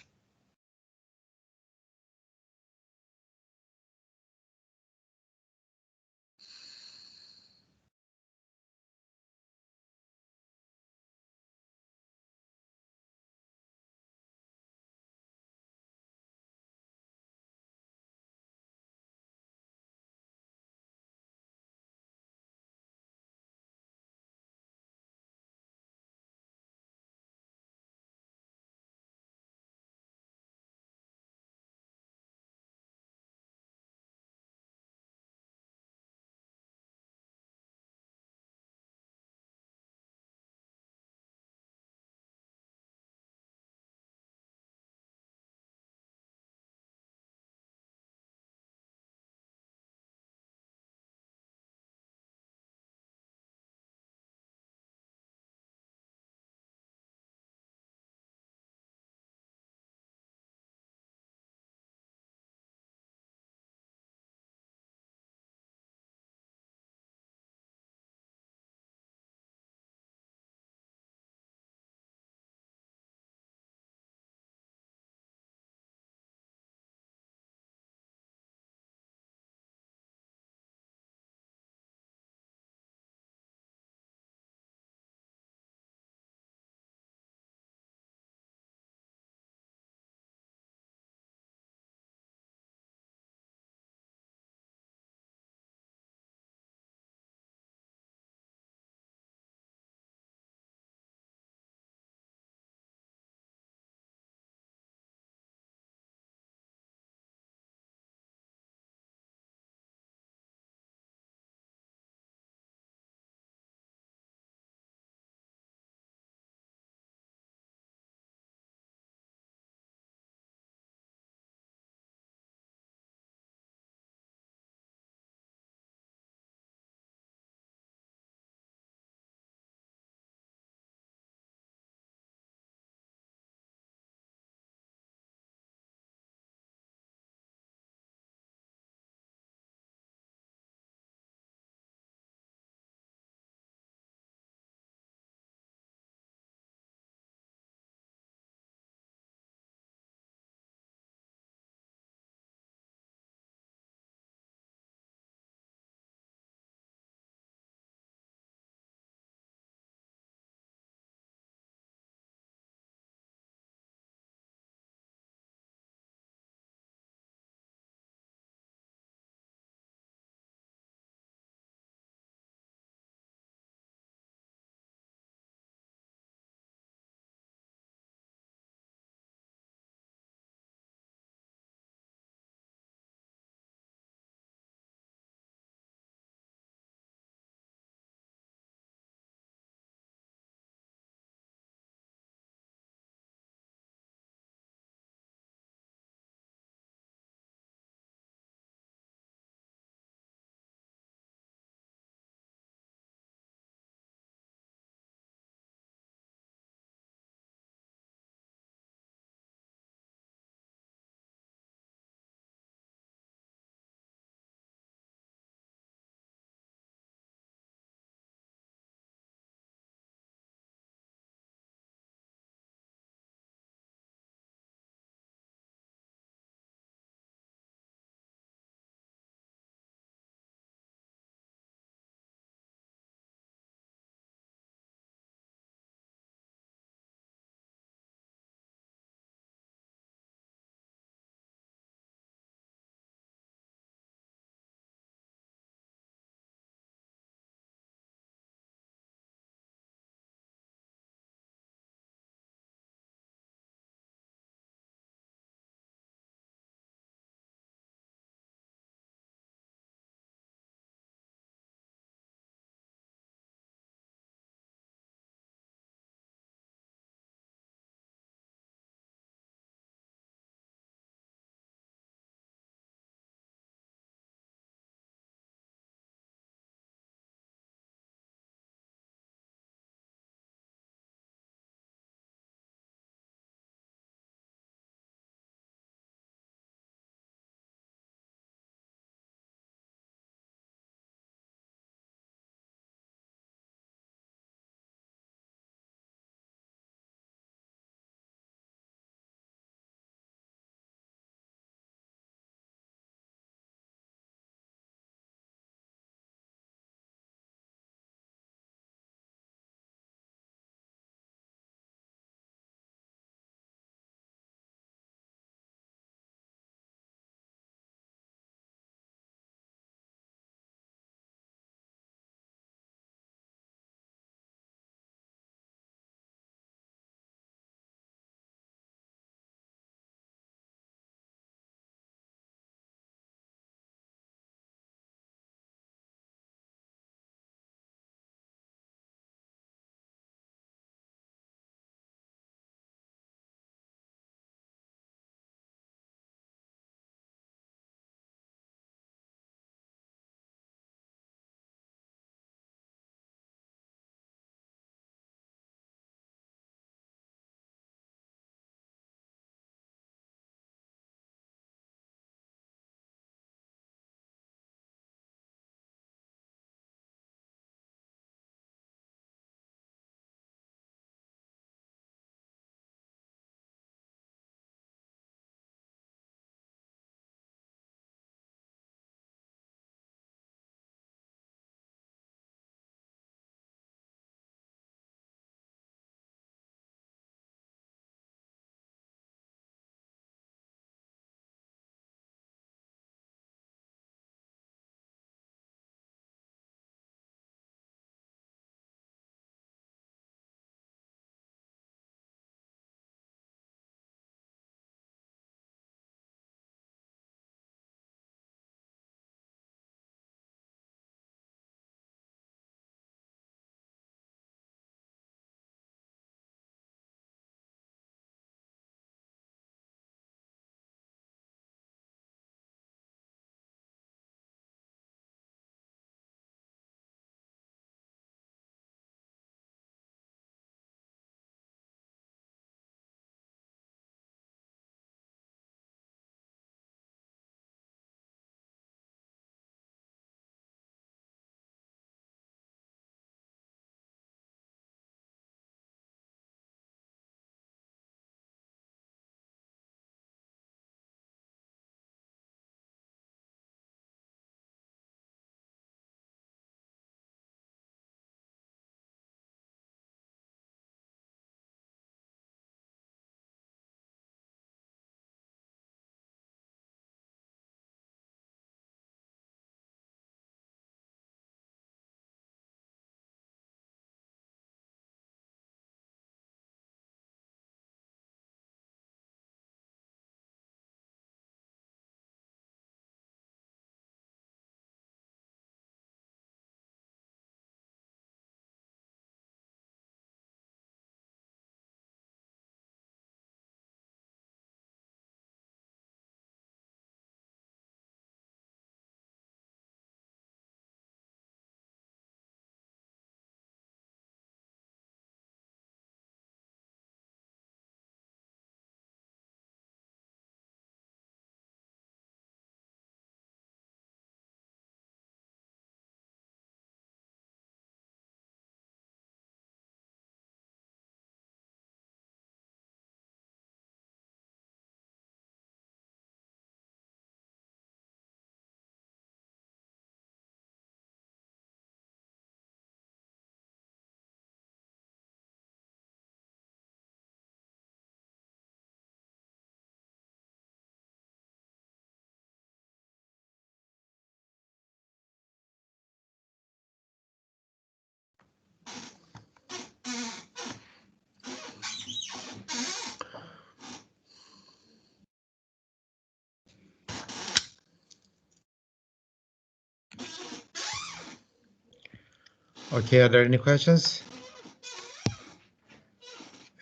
Okay, are there any questions?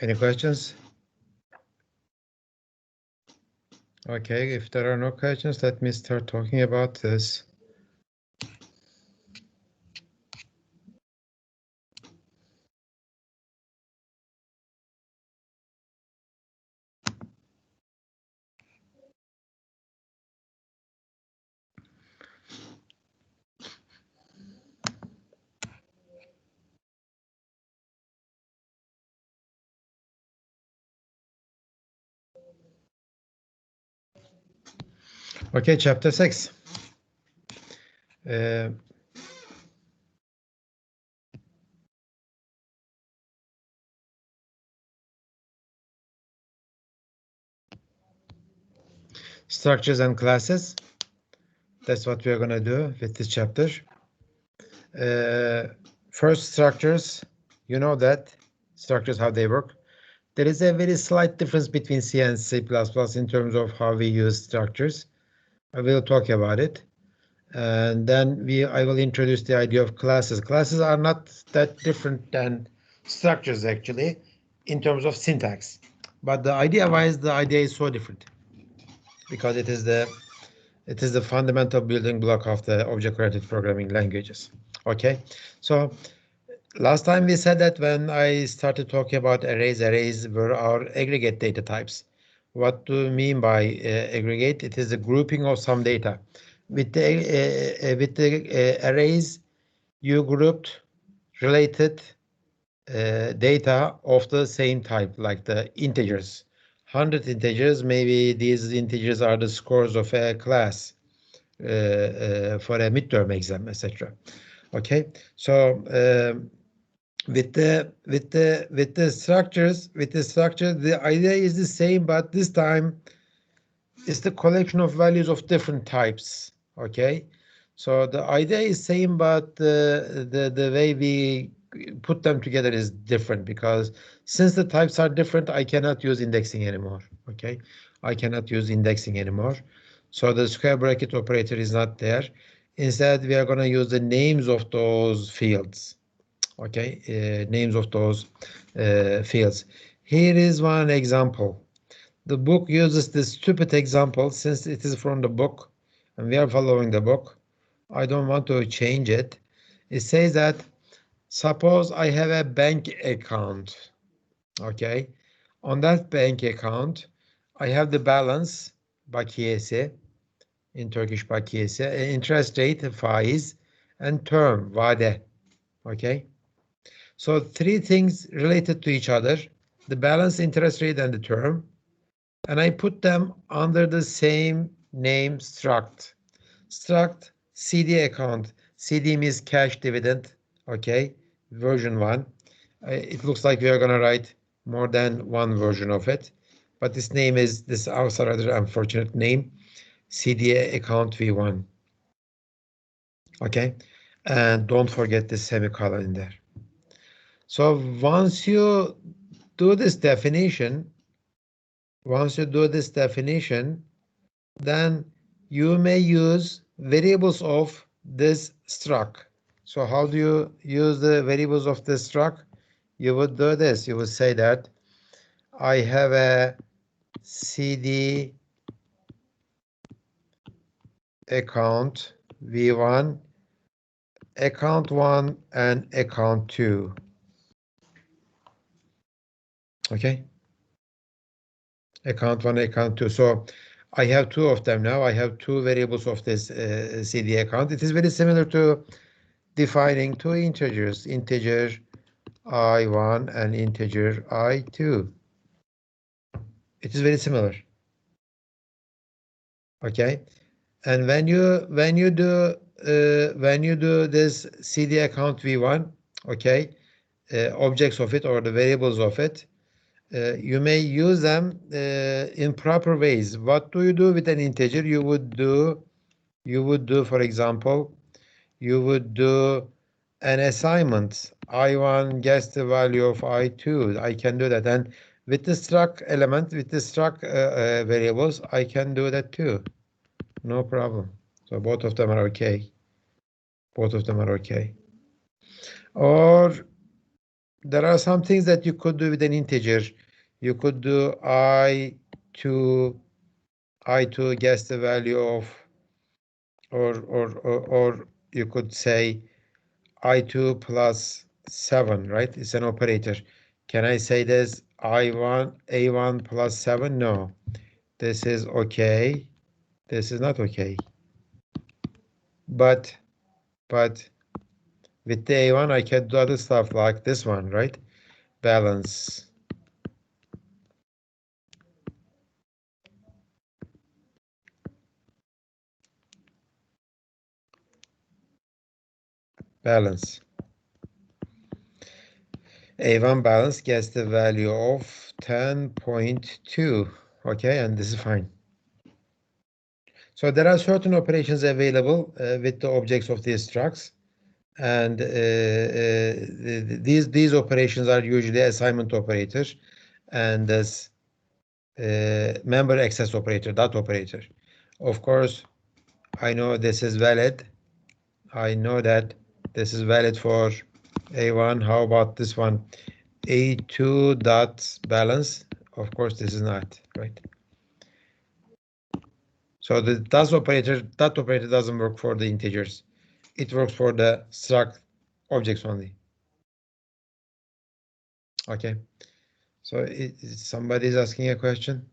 Any questions? Okay, if there are no questions, let me start talking about this. Okay, chapter 6. Structures and classes. That's what we are going to do with this chapter. First, structures. You know that structures, how they work. There is a very slight difference between C and C++ in terms of how we use structures. I will talk about it. And then I will introduce the idea of classes. Classes are not that different than structures, actually, in terms of syntax. But the idea-wise, the idea is so different because it is the fundamental building block of the object-oriented programming languages. Okay, so last time we said that when I started talking about arrays were our aggregate data types. What do we mean by aggregate? It is a grouping of some data. With the arrays, you grouped related data of the same type, like the integers. 100 integers, maybe these integers are the scores of a class for a midterm exam, etc. Okay, so with the structure, the idea is the same, but this time it's the collection of values of different types. Okay, so the idea is same, but the way we put them together is different, because since the types are different, I cannot use indexing anymore. Okay, I cannot use indexing anymore. So the square bracket operator is not there. Instead, we are going to use the names of those fields. Okay, names of those fields. Here is one example. The book uses this stupid example since it is from the book and we are following the book. I don't want to change it. It says that suppose I have a bank account. Okay, on that bank account, I have the balance, bakiyesi, in Turkish bakiyesi, interest rate, faiz, and term, vade. Okay, so three things related to each other: the balance, interest rate, and the term. And I put them under the same name struct. Struct CD account. CD means cash dividend. Okay, version 1. It looks like we are going to write more than one version of it, but this name is this also rather unfortunate name, CD account V1. Okay, and don't forget the semicolon in there. So once you do this definition, then you may use variables of this struct. So how do you use the variables of this struct? You would do this. You would say that I have a CD account V1, account 1, and account 2. Okay? Account 1, account 2. So I have two of them now. I have two variables of this CD account. It is very similar to defining two integers, integer I1 and integer I2. It is very similar. Okay, and when you do this CD account V1, okay, objects of it or the variables of it, you may use them in proper ways. What do you do with an integer? You would do, for example, you would do an assignment. I1 guess the value of I2. I can do that. And with the struct element, with the struct variables, I can do that too. No problem. So both of them are okay. Both of them are okay. Or there are some things that you could do with an integer. You could do I2 guess the value of, or you could say I2 plus 7, right? It's an operator. Can I say this A1 plus 7? No. This is okay. This is not okay. But with the A1, I can do other stuff like this one, right? Balance. Balance. A1 balance gets the value of 10.2. Okay, and this is fine. So there are certain operations available with the objects of these structs, and these operations are usually assignment operators and this member access operator, dot operator. Of course, I know this is valid. I know that this is valid for A1. How about this one? A2 dot balance. Of course, this is not, right? So the dot operator doesn't work for the integers. It works for the struct objects only. Okay. So somebody is asking a question.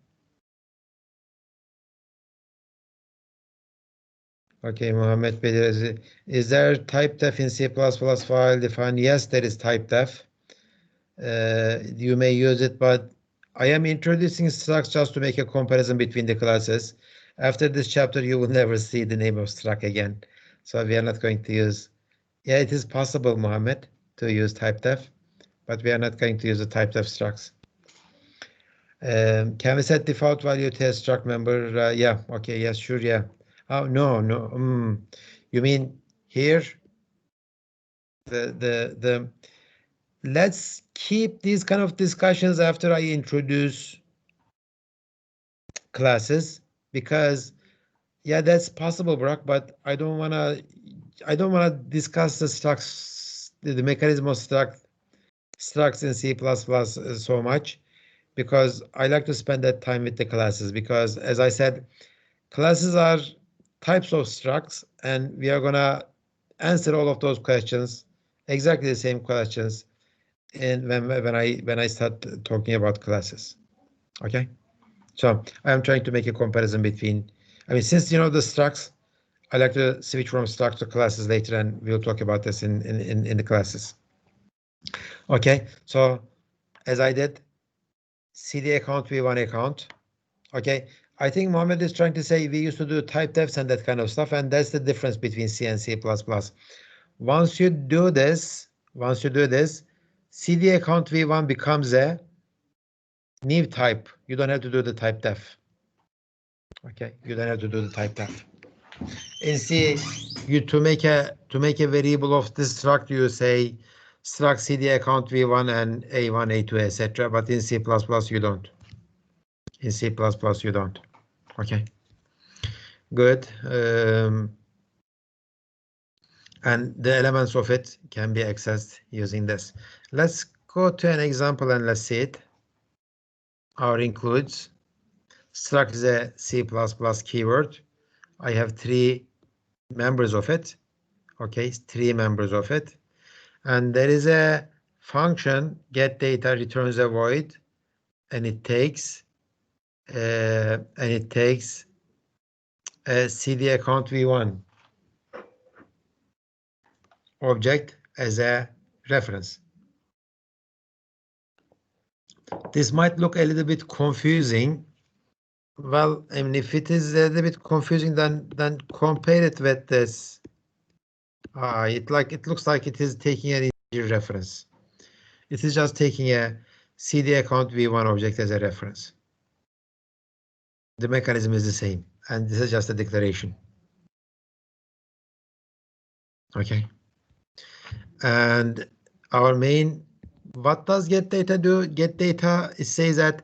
Okay, Mohammed Bedir, is there type def in C++ file defined? Yes, there is type def. You may use it, but I am introducing structs just to make a comparison between the classes. After this chapter, you will never see the name of struct again. So we are not going to use. Yeah, it is possible, Mohammed, to use type def, but we are not going to use the type def structs. Can we set default value to a struct member? Yeah, okay, yes, sure, yeah. Oh, no. You mean here? Let's keep these kind of discussions after I introduce classes, because yeah, that's possible, Brock, but I don't wanna discuss the structs, the mechanism of structs in C++ so much, because I like to spend that time with the classes, because as I said, classes are types of structs, and we are gonna answer all of those questions, exactly the same questions, and when I start talking about classes. Okay, so I am trying to make a comparison between, I mean, since you know the structs, I like to switch from structs to classes later, and we'll talk about this in the classes. Okay, so as I did, CD account v1 account. Okay, I think Mohammed is trying to say we used to do type defs and that kind of stuff, and that's the difference between C and C++. Once you do this, CD account v1 becomes a new type. You don't have to do the type def. Okay, you don't have to do the type def. In C, you to make a variable of this struct, you say struct CD account v1 and a1, a2, etc. But in C++ you don't. In C++ you don't. Okay. Good. And the elements of it can be accessed using this. Let's go to an example and let's see it. Our includes struct is a C++ keyword. I have 3 members of it. Okay, 3 members of it. And there is a function get data returns a void, and it takes a CD account v1 object as a reference. This might look a little bit confusing. Well, I mean, if it is a little bit confusing, then compare it with this. It looks like it is taking an integer reference. It is just taking a CD account v1 object as a reference. The mechanism is the same, and this is just a declaration. Okay. And our main, what does get data do? Get data, it says that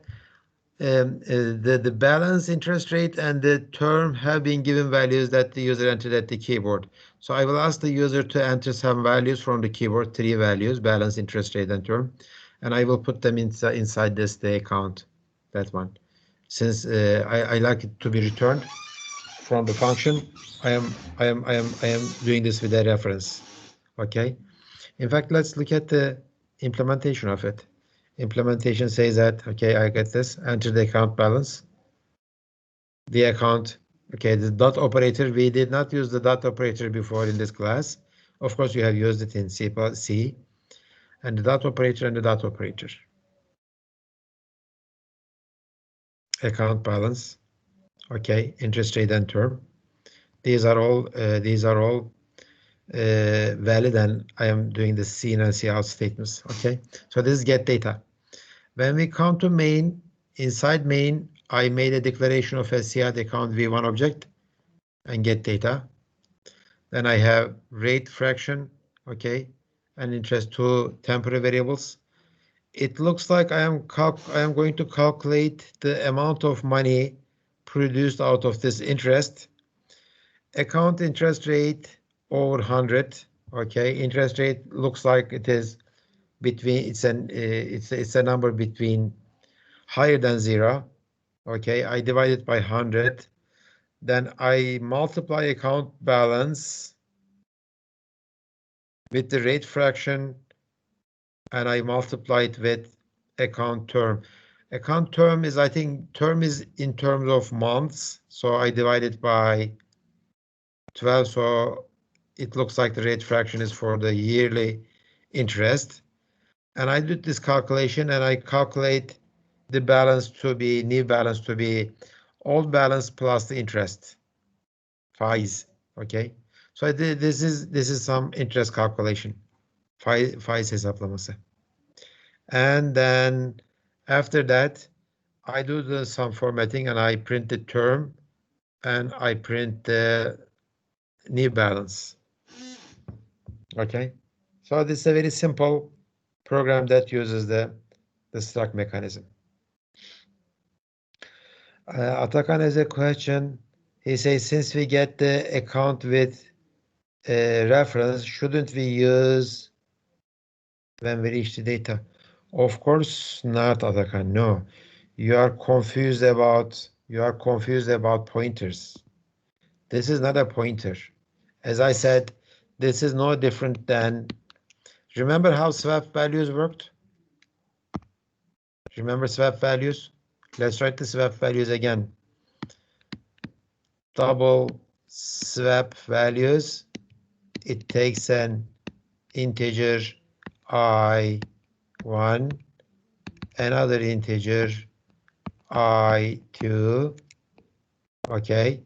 the balance interest rate and the term have been given values that the user entered at the keyboard. So I will ask the user to enter some values from the keyboard, 3 values, balance interest rate and term, and I will put them inside this the account, that one. Since I like it to be returned from the function, I am doing this with a reference. Okay. In fact, let's look at the implementation of it. Implementation says that, okay, I get this, enter the account balance. The account, okay, the dot operator, we did not use the dot operator before in this class. Of course, you have used it in C, and the dot operator and the dot operator. Account balance, okay, interest rate and term. These are all valid, and I am doing the C in and C out statements. Okay, so this is get data. When we come to main, inside main, I made a declaration of a CAD account v1 object and get data. Then I have rate fraction, okay, and interest, 2 temporary variables. It looks like I am going to calculate the amount of money produced out of this interest. Account interest rate over 100. Okay, interest rate looks like it is between, it's a number between higher than 0. Okay, I divide it by 100. Then I multiply account balance with the rate fraction, and I multiply it with account term. Account term is, I think, term is in terms of months, so I divide it by 12, so it looks like the rate fraction is for the yearly interest. And I do this calculation, and I calculate the balance to be, new balance to be old balance plus the interest, faiz. Okay, so this is some interest calculation, faiz hesaplaması. And then after that, I do some formatting, and I print the term, and I print the new balance. Okay, so this is a very simple program that uses the struct mechanism. Atakan has a question. He says, since we get the account with reference, shouldn't we use when we reach the data? Of course not, Atakan. No, you are confused about pointers. This is not a pointer. As I said, this is no different than, remember how swap values worked? Remember swap values? Let's write the swap values again. Double swap values, it takes an integer I1, another integer I2, okay,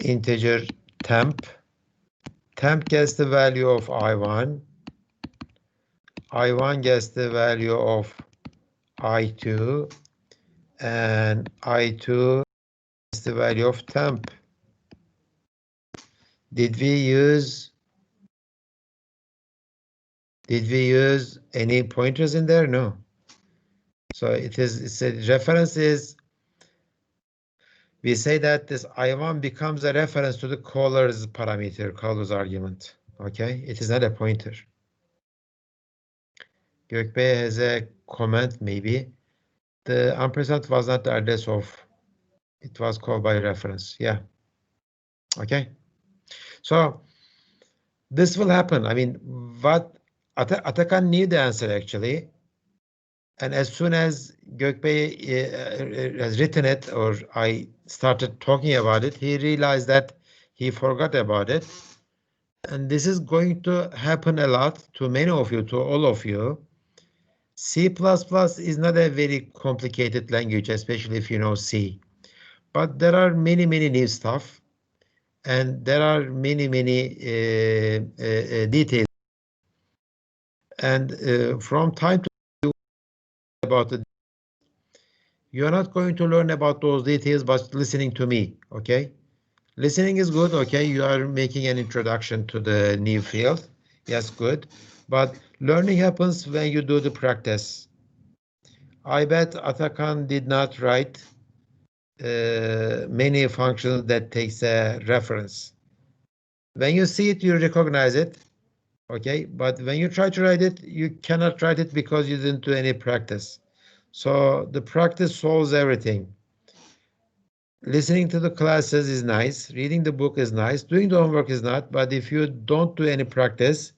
integer temp gets the value of I1 gets the value of I2, and I2 is the value of temp. Did we use any pointers in there? No. So it's a reference is, we say that this I1 becomes a reference to the caller's parameter, caller's argument. Okay, it is not a pointer. Gökbey has a comment, maybe. The ampersand was not the address of, it was called by reference. Yeah. Okay. So this will happen. I mean, what Atakan knew the answer actually. And as soon as Gökbey has written it, or I started talking about it, he realized that he forgot about it. And this is going to happen a lot to many of you, to all of you. C++ is not a very complicated language, especially if you know C. But there are many new stuff, and there are many details. And from time to time about it, you are not going to learn about those details by listening to me, okay? Listening is good, okay? You are making an introduction to the new field. Yes, good. But learning happens when you do the practice. I bet Atakan did not write many functions that takes a reference. When you see it, you recognize it, okay? But when you try to write it, you cannot write it because you didn't do any practice. So the practice solves everything. Listening to the classes is nice, reading the book is nice, doing the homework is not, but if you don't do any practice,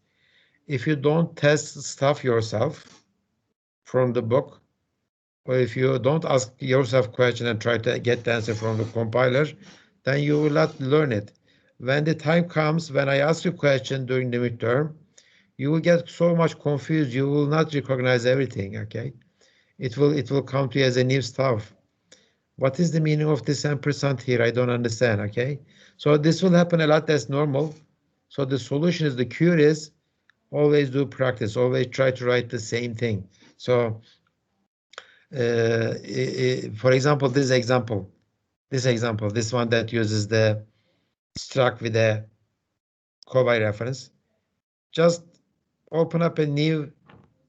if you don't test stuff yourself from the book, or if you don't ask yourself questions and try to get the answer from the compiler, then you will not learn it. When the time comes, when I ask you a question during the midterm, you will get so much confused, you will not recognize everything, okay? It will come to you as a new stuff. What is the meaning of this ampersand here? I don't understand, okay? So this will happen a lot, that's normal. So the solution is, the cure is, always do practice, always try to write the same thing. So, for example, this one that uses the struct with a COBI reference, just open up a new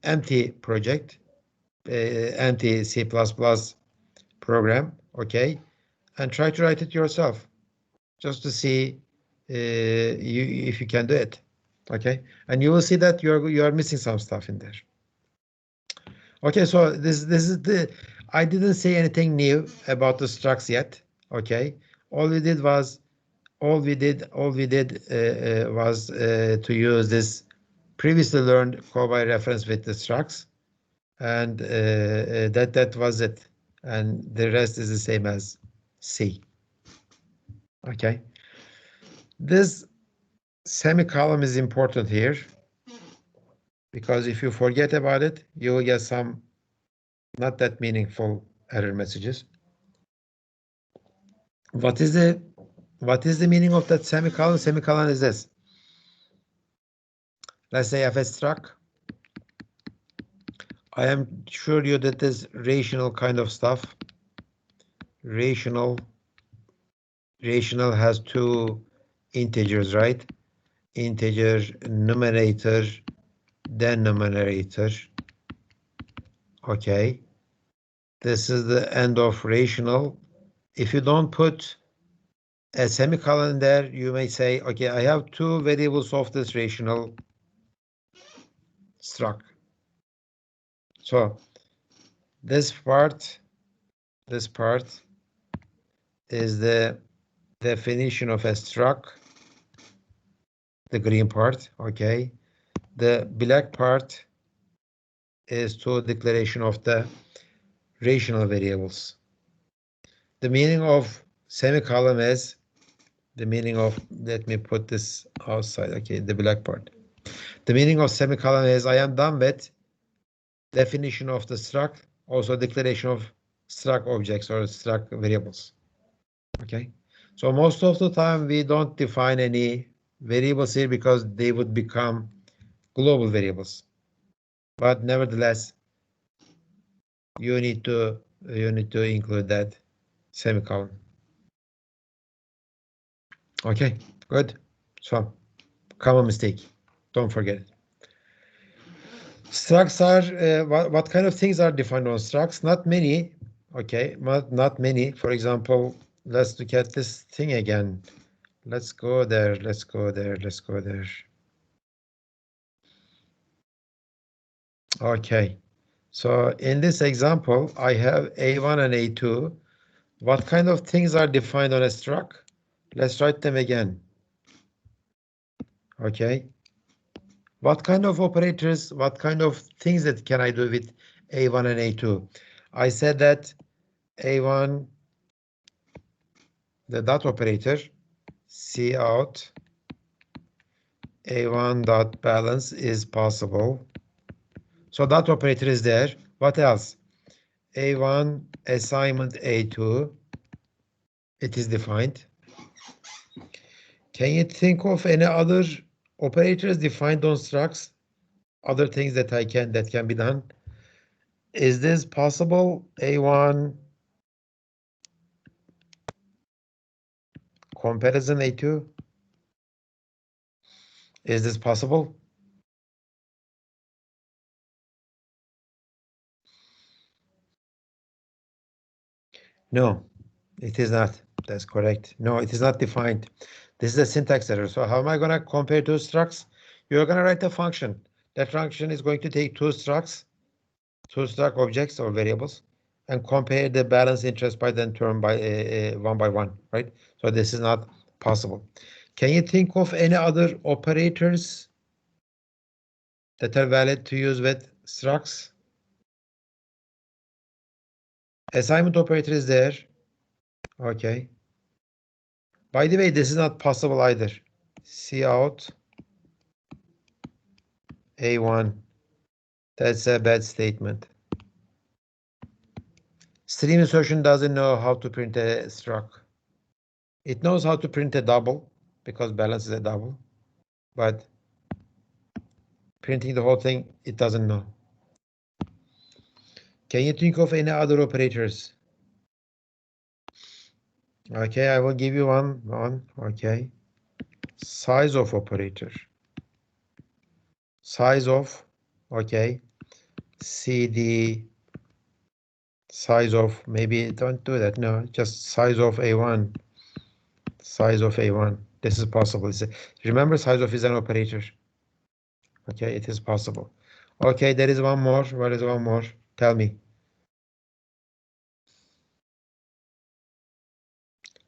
empty project, empty C++ program, okay, and try to write it yourself, just to see if you can do it, okay, and you will see that you are missing some stuff in there. Okay, so this is the, I didn't say anything new about the structs yet, okay. All we did was to use this previously learned COBI reference with the structs, and that was it, and the rest is the same as C. Okay, this semicolon is important here, because if you forget about it, you will get some not that meaningful error messages. What is the meaning of that semicolon? Semicolon is this. Let's say I have a struct. I am sure you did this rational kind of stuff. Rational has two integers, right? Integer numerator, denominator. Okay. This is the end of rational. If you don't put a semicolon there, you may say, okay, I have two variables of this rational struct. So this part is the definition of a struct, the green part, okay. The black part is to declaration of the rational variables. The meaning of semicolon is, the meaning of, let me put this outside, okay, the black part. The meaning of semicolon is, I am done with definition of the struct, also declaration of struct objects or struct variables. Okay, so most of the time we don't define any variables here because they would become global variables. But nevertheless, you need to include that semicolon. Okay, good. So, common mistake. Don't forget it. Structs are, what kind of things are defined on structs? Not many, okay, not many. For example, let's look at this thing again. Let's go there. Okay, so in this example, I have A1 and A2. What kind of things are defined on a struct? Let's write them again. Okay. What kind of operators, what kind of things that can I do with A1 and A2? I said that A1, the dot operator, cout A1 dot balance is possible. So dot operator is there. What else? A1 assignment A2, it is defined. Can you think of any other operators defined on structs? Other things that can be done? Is this possible? A1 comparison A2? Is this possible? No, it is not. That's correct. No, it is not defined. This is a syntax error. So how am I going to compare two structs? You're going to write a function. That function is going to take two struct objects or variables, and compare the balance interest by then term by one by one, right? So this is not possible. Can you think of any other operators that are valid to use with structs? Assignment operator is there. Okay. By the way, this is not possible either. Cout A1. That's a bad statement. Stream insertion doesn't know how to print a struct. It knows how to print a double because balance is a double, but printing the whole thing, it doesn't know. Can you think of any other operators? Okay, I will give you one. Okay. Size of operator. Size of, okay. CD, size of, maybe don't do that. No, just size of A1. Size of A1. This is possible. Remember, size of is an operator. Okay, it is possible. Okay, there is one more. Where is one more? Tell me.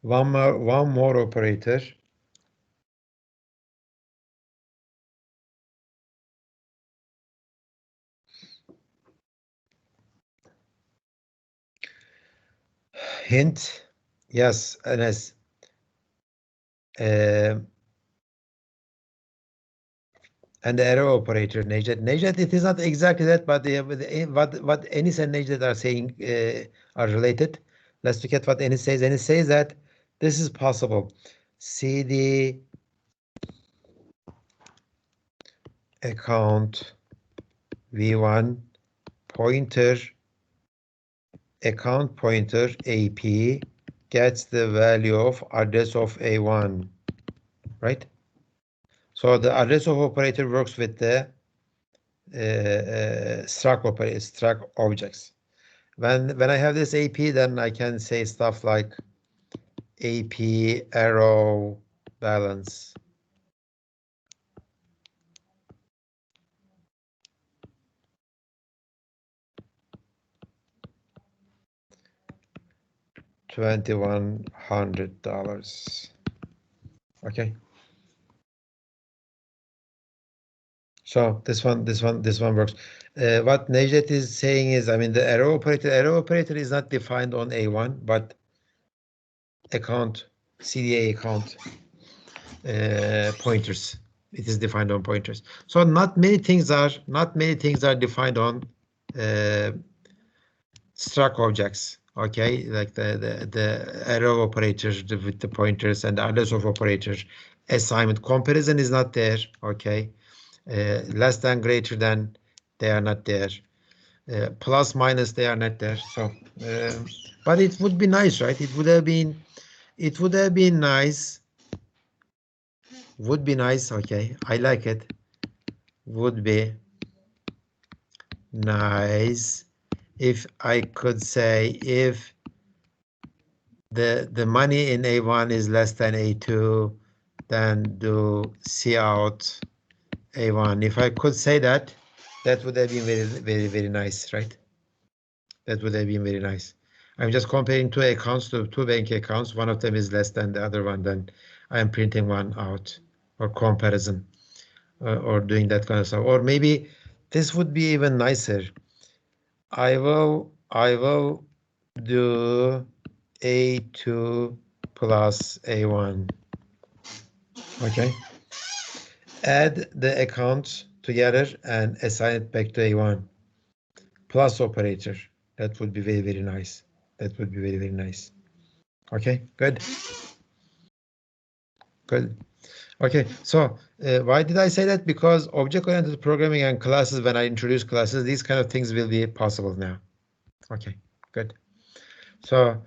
One more operator. Hint. Yes, Enes. And the arrow operator, Nejat. Nejat, it is not exactly that, but what Enis and Nejat are saying are related. Let's look at what Enis says. Enis says that this is possible. CD account V1 pointer account pointer AP gets the value of address of A1, right? So the address of operator works with the struct objects. When I have this AP, then I can say stuff like AP arrow balance. $2,100. Okay. So this one works. What Nejat is saying is, I mean, the arrow operator is not defined on A1, but account CDA account pointers. It is defined on pointers. So not many things are defined on struct objects. Okay, like the arrow operators with the pointers and the others of operators. Assignment comparison is not there. Okay. Less than, greater than, they are not there. Plus, minus, they are not there. So, but it would be nice, right? It would have been nice. Would be nice. Okay, I like it. Would be nice if I could say if the money in A1 is less than A2, then do Cout A1. If I could say that, that would have been very nice, right? That would have been very nice. I'm just comparing two accounts, to two bank accounts. One of them is less than the other one. Then I'm printing one out, or comparison, or doing that kind of stuff. Or maybe this would be even nicer. I will do A2 plus A1. Okay. Add the accounts together and assign it back to A1. Plus operator. That would be very nice. That would be very nice. Okay, good. Good. Okay, so why did I say that? Because object-oriented programming and classes, when I introduce classes, these kind of things will be possible now. Okay, good. So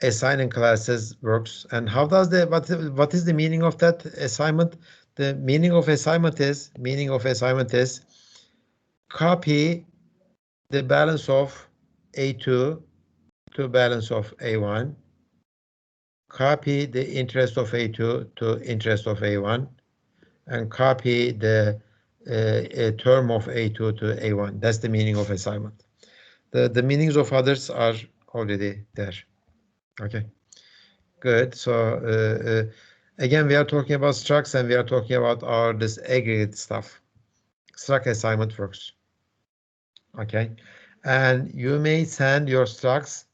assigning classes works. And how does what is the meaning of that assignment? The meaning of assignment is copy the balance of A2 to balance of A1, copy the interest of A2 to interest of A1, and copy the term of A2 to A1. That's the meaning of assignment. The meanings of others are already there. Okay, good. So again, we are talking about structs and we are talking about this aggregate stuff. Struct assignment works. Okay, and you may send your structs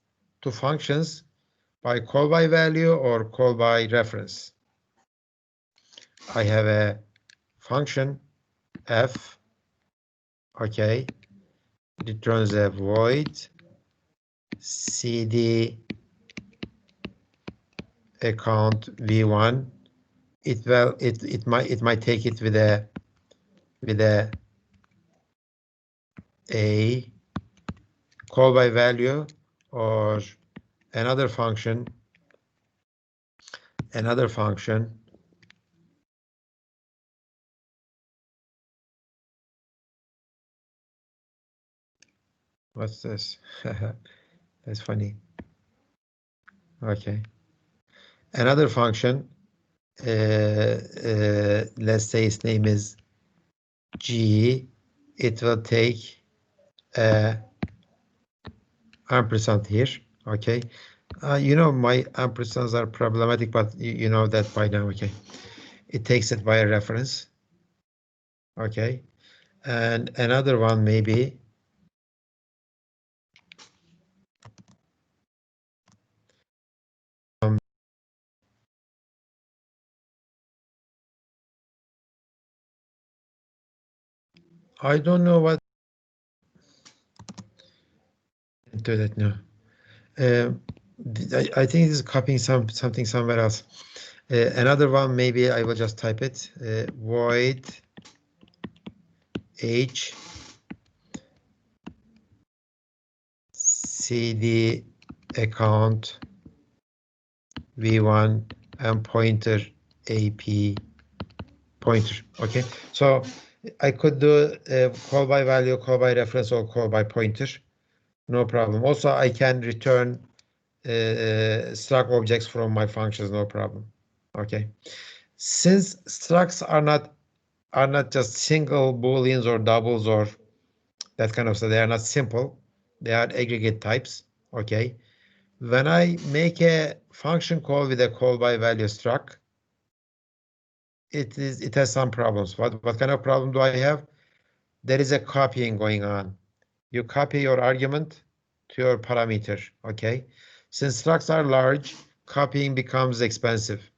to functions by call by value or call by reference. I have a function f, okay, returns a void cd account v1. It might take it with a call by value or another function. What's this? That's funny. Okay. Another function, let's say its name is G. It will take ampersand here. Okay. You know, my ampersands are problematic, but you know that by now. Okay. It takes it by a reference. Okay. And another one maybe I don't know what do that now. I think this is copying something somewhere else. Another one, maybe I will just type it. Void h cd account v1 and pointer ap pointer. Okay, so I could do call by value, call by reference, or call by pointer. No problem. Also, I can return struct objects from my functions. No problem. Okay. Since structs are not just single booleans or doubles or that kind of stuff, they are not simple. They are aggregate types. Okay. When I make a function call with a call by value struct, it has some problems. What kind of problem do I have? There is a copying going on. You copy your argument to your parameter. Okay. Since structs are large, copying becomes expensive.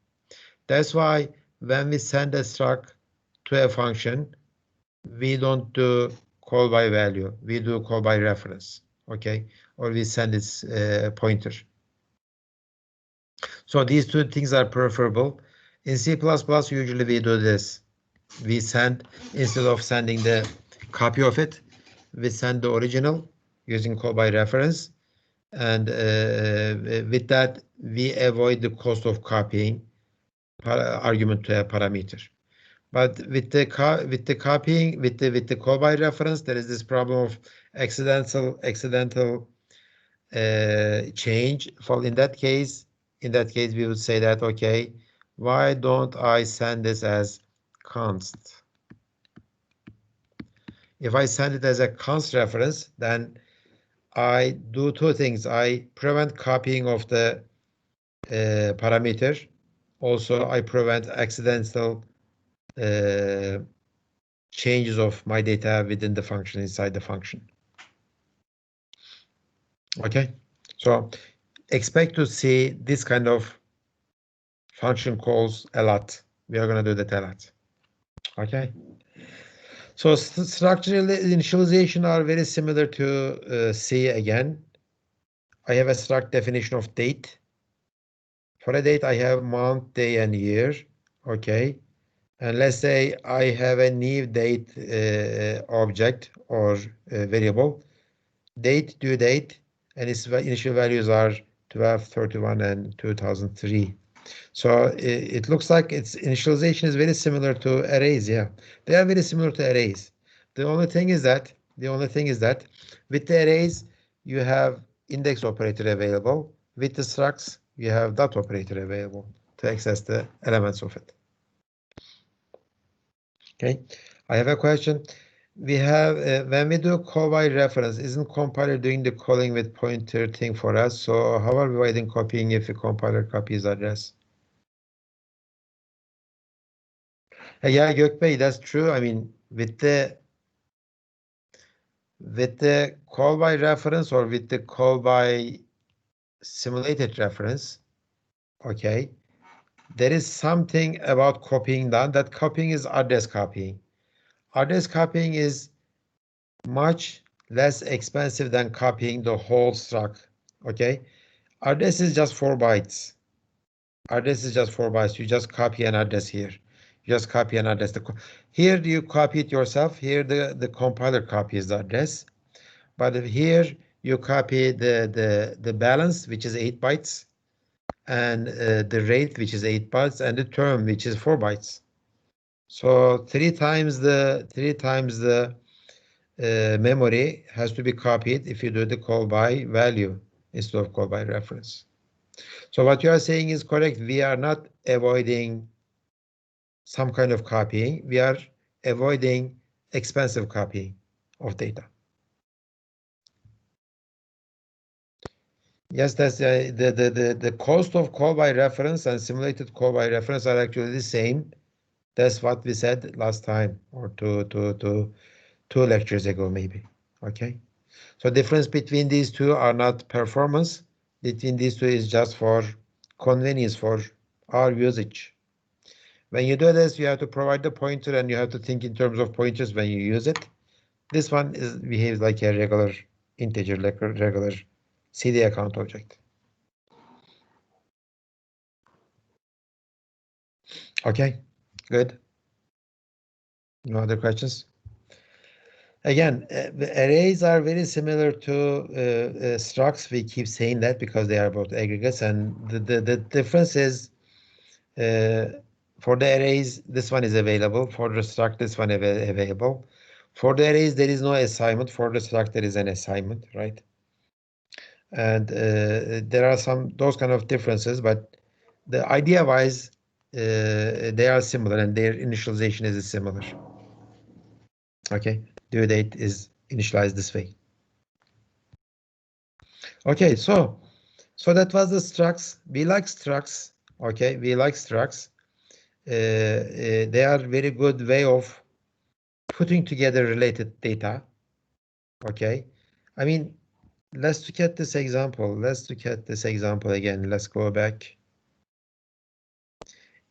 That's why when we send a struct to a function, we don't do call by value. We do call by reference. Okay. Or we send its pointer. So these two things are preferable. In C++, usually we do this. We send, instead of sending the copy of it, we send the original using call by reference. And with that, we avoid the cost of copying argument to a parameter. But with the copying, with the call by reference, there is this problem of accidental change. For in that case, we would say that, okay, why don't I send this as const? If I send it as a const reference, then I do two things. I prevent copying of the parameter. Also, I prevent accidental changes of my data within the function, inside the function. Okay, so expect to see this kind of function calls a lot. We are going to do that a lot. Okay. So structural initialization are very similar to C again. I have a struct definition of date. For a date, I have month, day, and year. Okay. And let's say I have a new date object or variable. Date, due date, and its initial values are 12, 31, and 2003. So it looks like its initialization is very similar to arrays. Yeah, they are very similar to arrays. The only thing is that with the arrays you have index operator available. With the structs, you have dot operator available to access the elements of it. Okay, I have a question. We have, when we do call by reference, isn't compiler doing the calling with pointer thing for us? So how are we avoiding copying if a compiler copies address? Yeah, Gökbey, that's true. I mean, with the call by reference or with the call by simulated reference, okay, there is something about copying done. That copying is address copying. Address copying is much less expensive than copying the whole struct. Okay, address is just 4 bytes. Address is just 4 bytes. You just copy an address here. You just copy an address. Here you copy it yourself. Here the compiler copies the address. But here you copy the balance, which is 8 bytes, and the rate, which is 8 bytes, and the term, which is 4 bytes. So three times the memory has to be copied if you do the call by value instead of call by reference. So what you are saying is correct. We are not avoiding some kind of copying. We are avoiding expensive copying of data. Yes, that's the cost of call by reference and simulated call by reference are actually the same. That's what we said last time, or two lectures ago, maybe. Okay, so difference between these two are not performance. Between these two is just for convenience for our usage. When you do this, you have to provide the pointer and you have to think in terms of pointers when you use it. This one behaves like a regular integer, like a regular CD account object. Okay, good. No other questions? Again, arrays are very similar to structs. We keep saying that because they are both aggregates, and the difference is for the arrays, this one is available. For the struct, this one available. For the arrays, there is no assignment. For the struct, there is an assignment, right? And there are those kind of differences, but the idea-wise, they are similar, and their initialization is similar. Okay, due date is initialized this way. Okay, so that was the structs. We like structs. Okay, we like structs. They are very good way of putting together related data. Okay, I mean, let's look at this example. Let's look at this example again. Let's go back.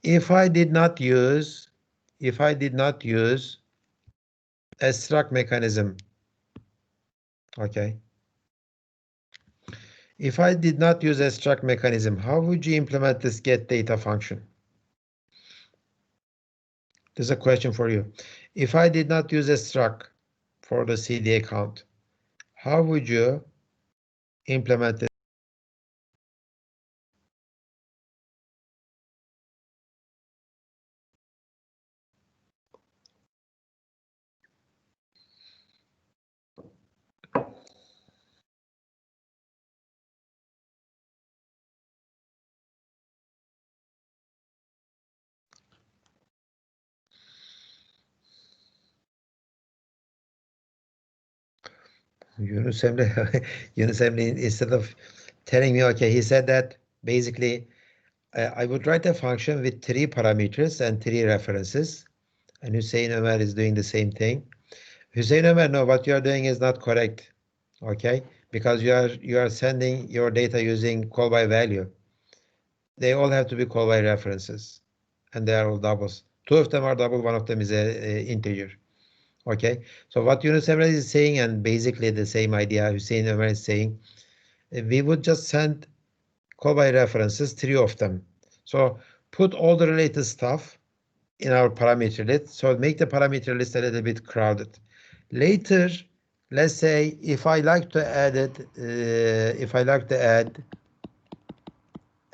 If I did not use a struct mechanism, okay. If I did not use a struct mechanism, how would you implement this get data function? This is a question for you. If I did not use a struct for the CD account, how would you implement it? Yunus Emre, instead of telling me, okay, he said that basically I would write a function with 3 parameters and 3 references, and Hüseyin Ömer is doing the same thing. Hüseyin Ömer, no, what you are doing is not correct, okay? Because you are sending your data using call by value. They all have to be call by references, and they are all doubles. 2 of them are double, 1 of them is a integer. Okay, so what Yunus Emre is saying, and basically the same idea Hüseyin Ömer is saying, we would just send call by references, 3 of them. So put all the related stuff in our parameter list. So make the parameter list a little bit crowded. Later, let's say if I like to add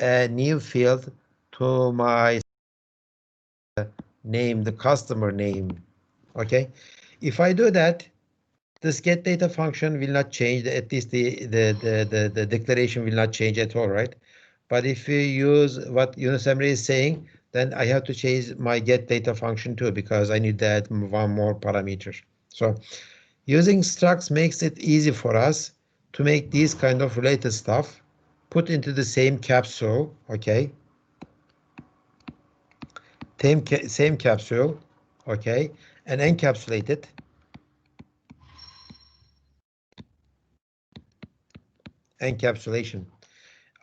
a new field to my name, the customer name. Okay, if I do that, this get data function will not change, at least the declaration will not change at all, right? But if you use what Yunus Emre is saying, then I have to change my get data function too, because I need to add one more parameter. So using structs makes it easy for us to make these kind of related stuff, put into the same capsule, okay? Same capsule, okay, and encapsulate it. Encapsulation.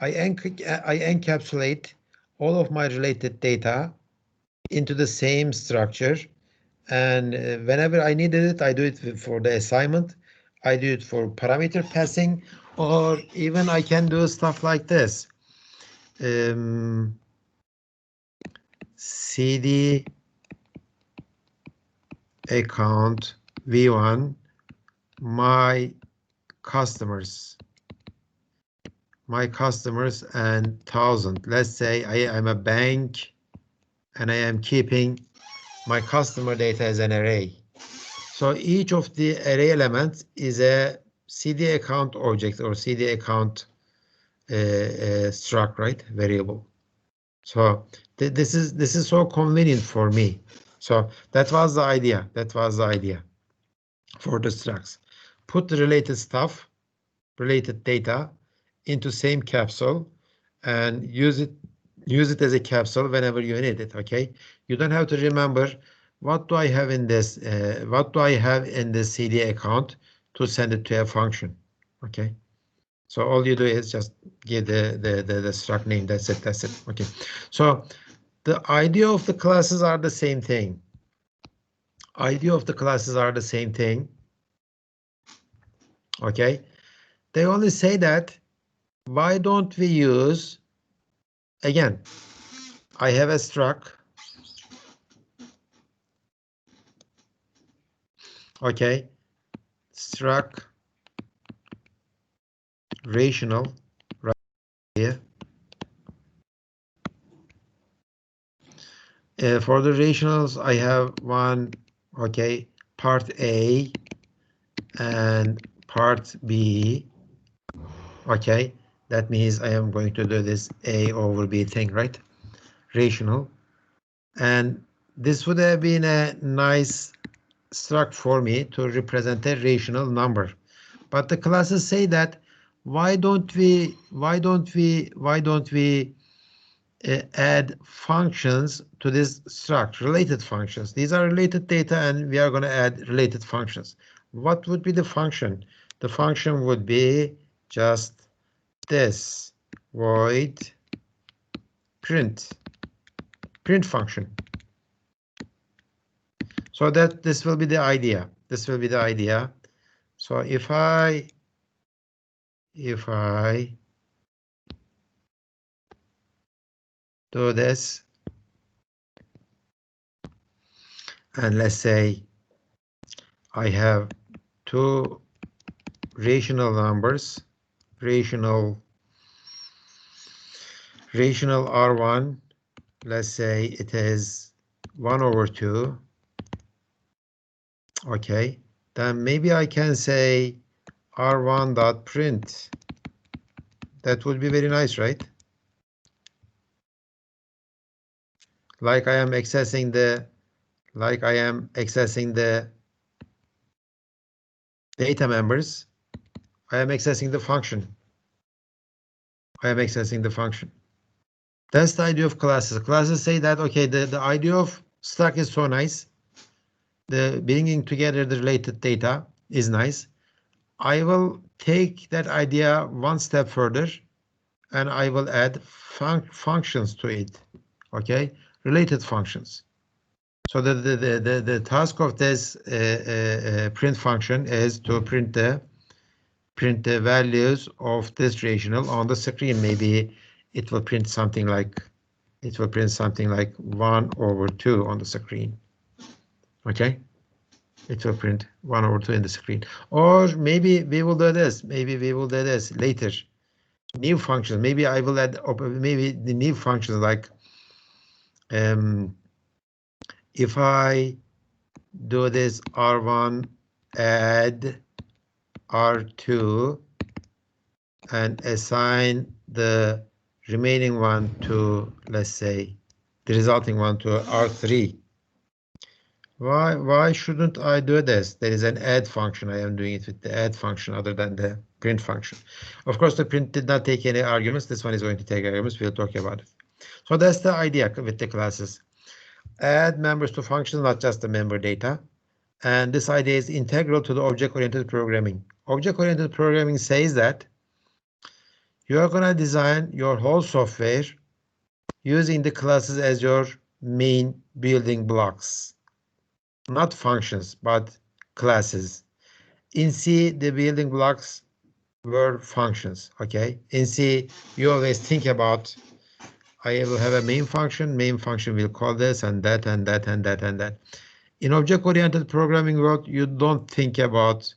I encapsulate all of my related data into the same structure, and whenever I needed it, I do it for the assignment, I do it for parameter passing, or even I can do stuff like this. CD account V1 my customers and 1,000. Let's say I'm a bank and I am keeping my customer data as an array. So each of the array elements is a CD account object or CD account struct, right? Variable. So this is so convenient for me. So that was the idea. That was the idea for the structs. Put the related stuff, related data into same capsule and use it as a capsule whenever you need it. Okay, you don't have to remember what do I have in this CD account to send it to a function. Okay, so all you do is just give the struct name. That's it. Okay, so the idea of the classes are the same thing. Okay, they only say that why don't we use, again, I have a struct, okay, struct rational right here. For the rationals, I have one, okay, part A and part B. Okay, that means I am going to do this A over B thing, right? Rational. And this would have been a nice struct for me to represent a rational number. But the classes say that why don't we add functions to this struct, related functions. These are related data and we are going to add related functions. What would be the function? The function would be just this, void print function. So that this will be the idea. So if I do this, and let's say I have two rational numbers, rational R1, let's say it is 1/2. Okay, then maybe I can say R1.print. That would be very nice, right? Like I am accessing the data members, I am accessing the function. That's the idea of classes. Classes say that, okay, the idea of struct is so nice. The bringing together the related data is nice. I will take that idea one step further and I will add functions to it. Okay, related functions. So the task of this print function is to print the values of this rational on the screen. Maybe it will print something like 1/2 on the screen. Okay, it will print 1/2 in the screen. Or maybe we will do this. Later. New functions. Maybe I will add maybe the new functions like if I do this R1 add R2 and assign the remaining one to, let's say, the resulting one to R3. Why shouldn't I do this? There is an add function. I am doing it with the add function other than the print function. Of course, the print did not take any arguments. This one is going to take arguments. We'll talk about it. So that's the idea with the classes. Add members to functions, not just the member data. And this idea is integral to the object-oriented programming. Object-oriented programming says that you are going to design your whole software using the classes as your main building blocks. Not functions, but classes. In C, the building blocks were functions, okay? In C, you always think about, I will have a main function will call this and that and that and that and that. In object-oriented programming world, you don't think about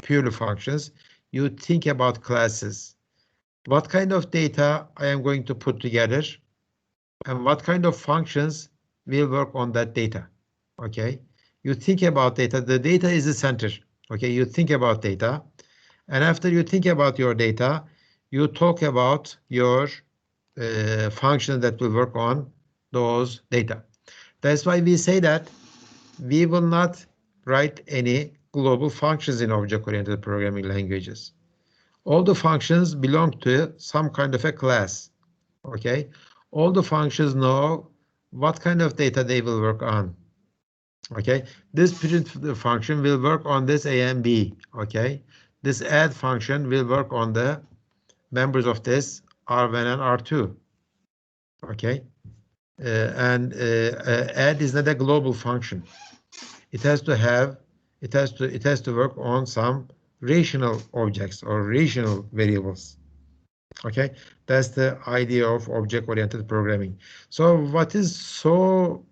purely functions, you think about classes. What kind of data I am going to put together and what kind of functions will work on that data, okay? You think about data, the data is the center, okay? You think about data, and after you think about your data, you talk about your function that will work on those data. That's why we say that we will not write any global functions in object-oriented programming languages. All the functions belong to some kind of a class, okay? All the functions know what kind of data they will work on, okay? This print function will work on this A and B, okay? This add function will work on the members of this R1 and R2, okay? Add is not a global function. It has to work on some rational objects or rational variables. Okay, that's the idea of object-oriented programming. So what is so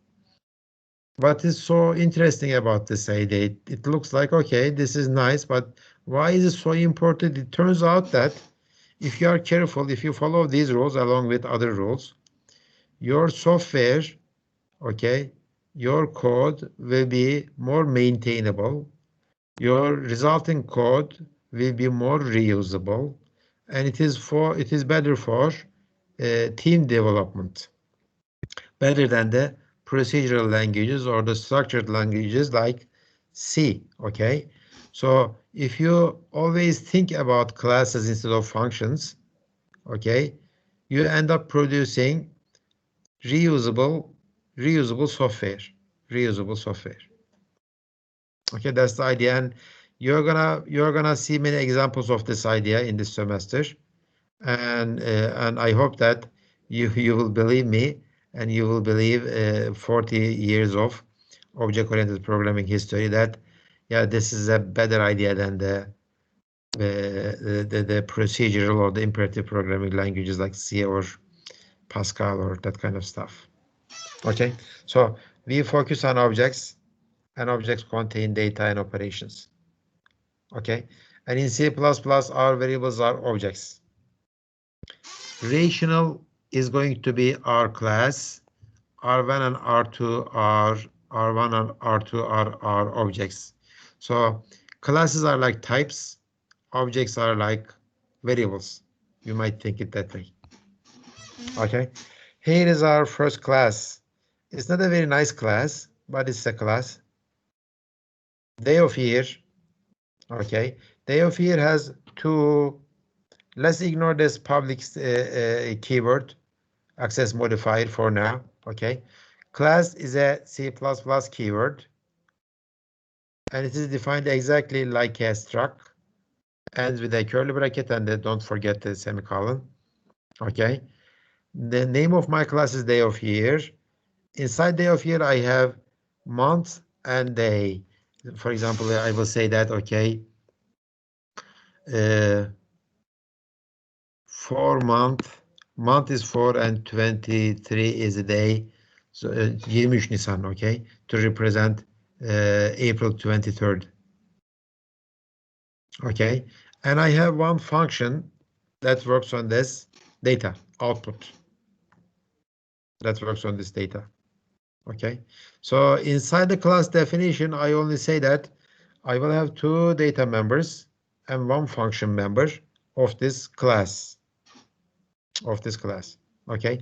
interesting about this idea? It looks like, okay, this is nice, but why is it so important? It turns out that if you are careful, if you follow these rules along with other rules, your software, okay, your code will be more maintainable. Your resulting code will be more reusable, and it is better for team development, better than the procedural languages or the structured languages like C. Okay, so if you always think about classes instead of functions, okay, you end up producing reusable software. Okay, that's the idea, and you're gonna see many examples of this idea in this semester, and I hope that you will believe me, and you will believe 40 years of object-oriented programming history that, yeah, this is a better idea than the procedural or the imperative programming languages like C or Pascal or that kind of stuff. Okay, so we focus on objects, and objects contain data and operations. Okay, and in C++, our variables are objects. Rational is going to be our class. R1 and R2 are our objects. So classes are like types, objects are like variables. You might think it that way. Okay, here is our first class. It's not a very nice class, but it's a class. Day of year. Okay, day of year has two. Let's ignore this public keyword, access modifier for now. Okay, class is a C++ keyword, and it is defined exactly like a struct, ends with a curly bracket, and don't forget the semicolon. Okay, the name of my class is day of year. Inside day of year, I have month and day. For example, I will say that, okay, 4 month is 4 and 23 is a day, so 23 Nisan, okay, to represent April 23rd. Okay, and I have one function that works on this data output, that works on this data. Okay, so inside the class definition, I only say that I will have 2 data members and 1 function member of this class. Okay,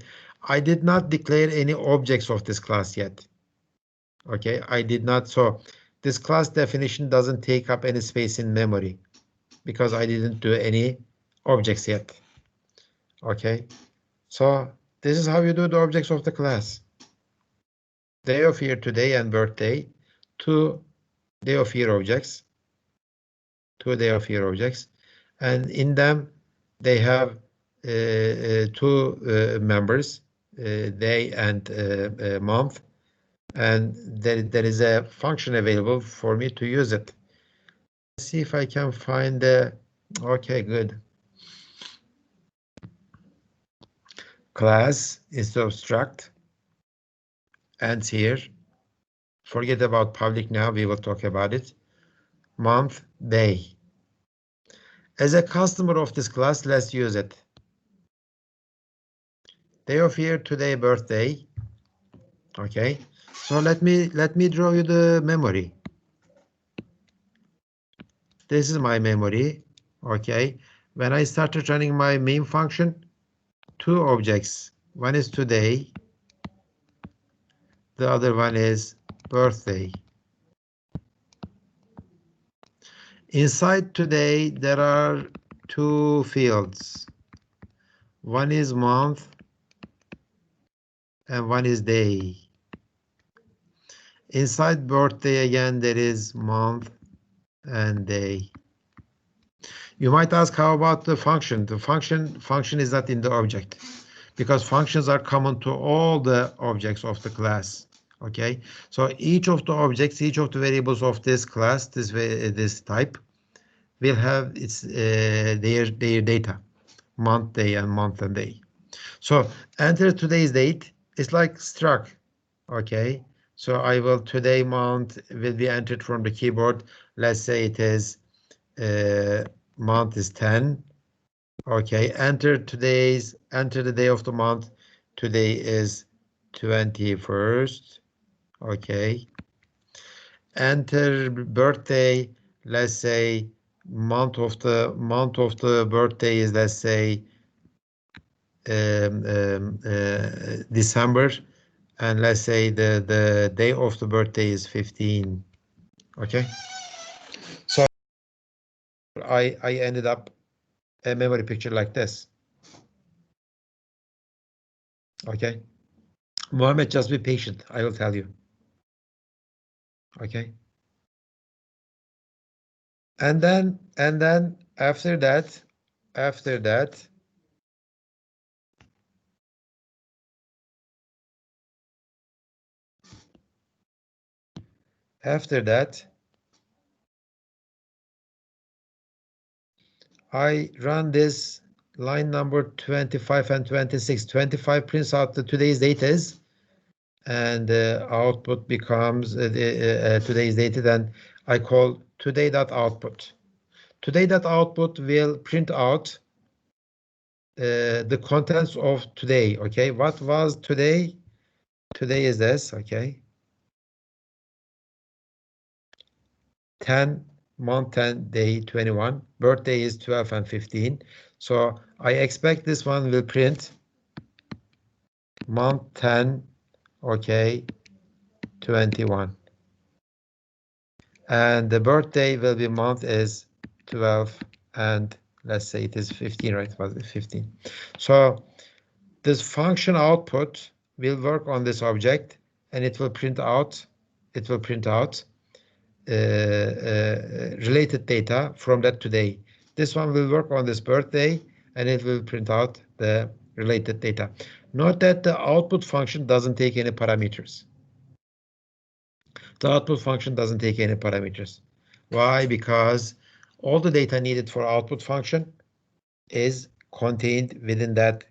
I did not declare any objects of this class yet. Okay, I did not. So this class definition doesn't take up any space in memory because I didn't do any objects yet. Okay, so this is how you do the objects of the class. Day of year today and birthday, 2 day of year objects, 2 day of year objects, and in them they have 2 members, day and month, and there is a function available for me to use it. Let's see if I can find the, okay, good. Class instead of struct, and here, forget about public now, we will talk about it. Month, day. As a customer of this class, let's use it. Day of year, today, birthday. Okay, so let me draw you the memory. This is my memory. Okay, when I started running my main function, 2 objects. One is today, the other one is birthday. Inside today, there are 2 fields. One is month and one is day. Inside birthday again, there is month and day. You might ask, how about the function? The function is not in the object because functions are common to all the objects of the class. Okay, so each of the objects, each of the variables of this class, this type, will have its their data, month, day, and month and day. So enter today's date. It's like struct. Okay, so I will, today month will be entered from the keyboard. Let's say it is month is 10. Okay, enter the day of the month. Today is 21st. Okay, enter birthday. Let's say month of the birthday is, let's say, December, and let's say the day of the birthday is 15. Okay, so I ended up a memory picture like this. Okay, Mohammed, just be patient, I will tell you. Okay, and then after that I run this line number 25 and 26. 25 prints out the today's data, and output becomes today's data. Then I call today.output. Today.output will print out the contents of today. Okay, what was today? Today is this. Okay, 10, month 10, day 21. Birthday is 12 and 15. So I expect this one will print month 10, okay, 21. And the birthday will be month is 12 and let's say it is 15, right? It was 15. So this function output will work on this object and it will print out related data from that today. This one will work on this birthday and it will print out the related data. Note that the output function doesn't take any parameters. The output function doesn't take any parameters. Why? Because all the data needed for output function is contained within that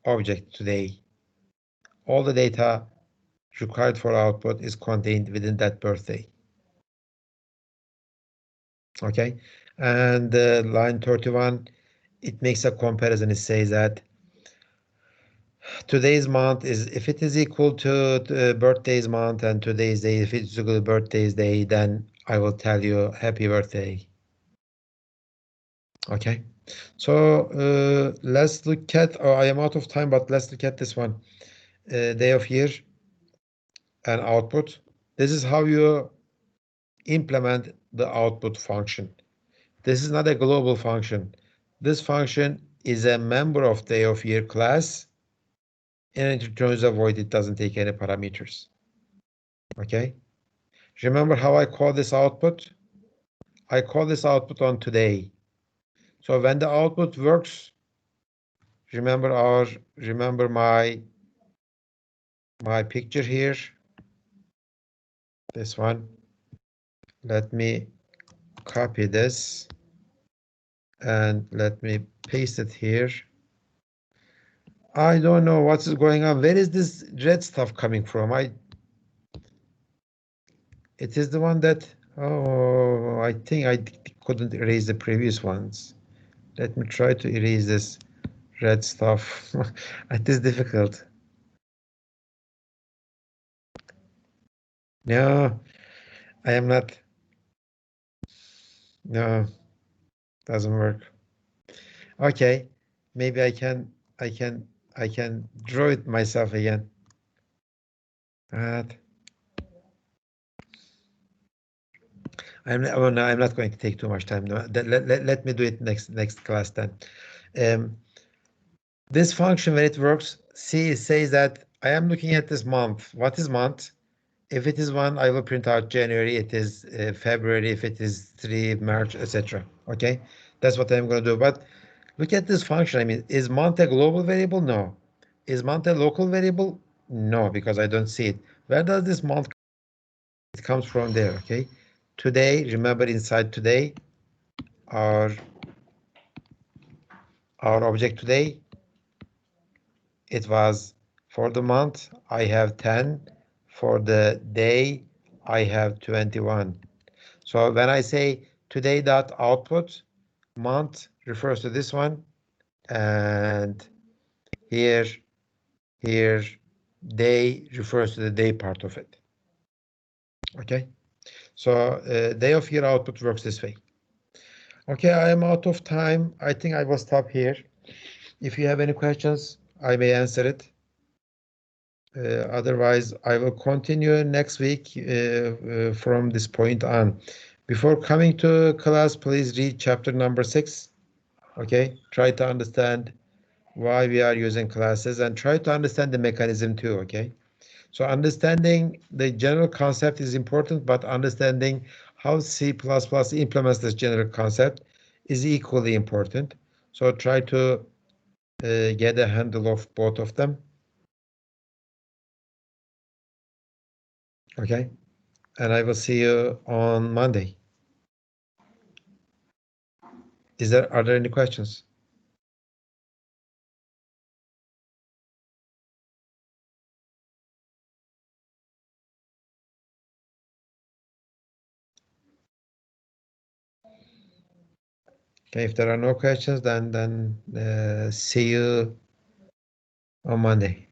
object today. All the data required for output is contained within that birthday. Okay, and line 31, it makes a comparison. It says that today's month is, if it is equal to birthday's month, and today's day, if it's equal to birthday's day, then I will tell you happy birthday. Okay, so let's look at, oh, I am out of time, but let's look at this one. Day of year and output. This is how you implement the output function. This is not a global function. This function is a member of day of year class, and it returns a void. It doesn't take any parameters. Okay. Remember how I call this output? I call this output on today. So when the output works, remember my picture here. This one. Let me copy this and let me paste it here. I don't know what's going on. Where is this red stuff coming from? It is the one that, oh, I think I couldn't erase the previous ones. Let me try to erase this red stuff. It is difficult. No, I am not. No, doesn't work. Okay, maybe I can draw it myself again. I'm not going to take too much time. No, let me do it next class then. This function, when it works, it says that I am looking at this month. What is month? If it is 1, I will print out January. It is February. If it is 3, March, etc. Okay, that's what I'm going to do. But look at this function. I mean, is month a global variable? No. Is month a local variable? No, because I don't see it. Where does this month come? It comes from there. Okay. Today, remember inside today, our object today, it was for the month, I have 10. For the day, I have 21. So when I say today dot output, month refers to this one, and here day refers to the day part of it. Okay, so day of year output works this way. Okay, I am out of time. I think I will stop here. If you have any questions, I may answer it. Otherwise, I will continue next week from this point on. Before coming to class, please read chapter number 6. Okay, try to understand why we are using classes and try to understand the mechanism too. Okay, so understanding the general concept is important, but understanding how C++ implements this general concept is equally important. So try to get a handle of both of them. Okay, and I will see you on Monday. Are there any questions? Okay, if there are no questions, then see you on Monday.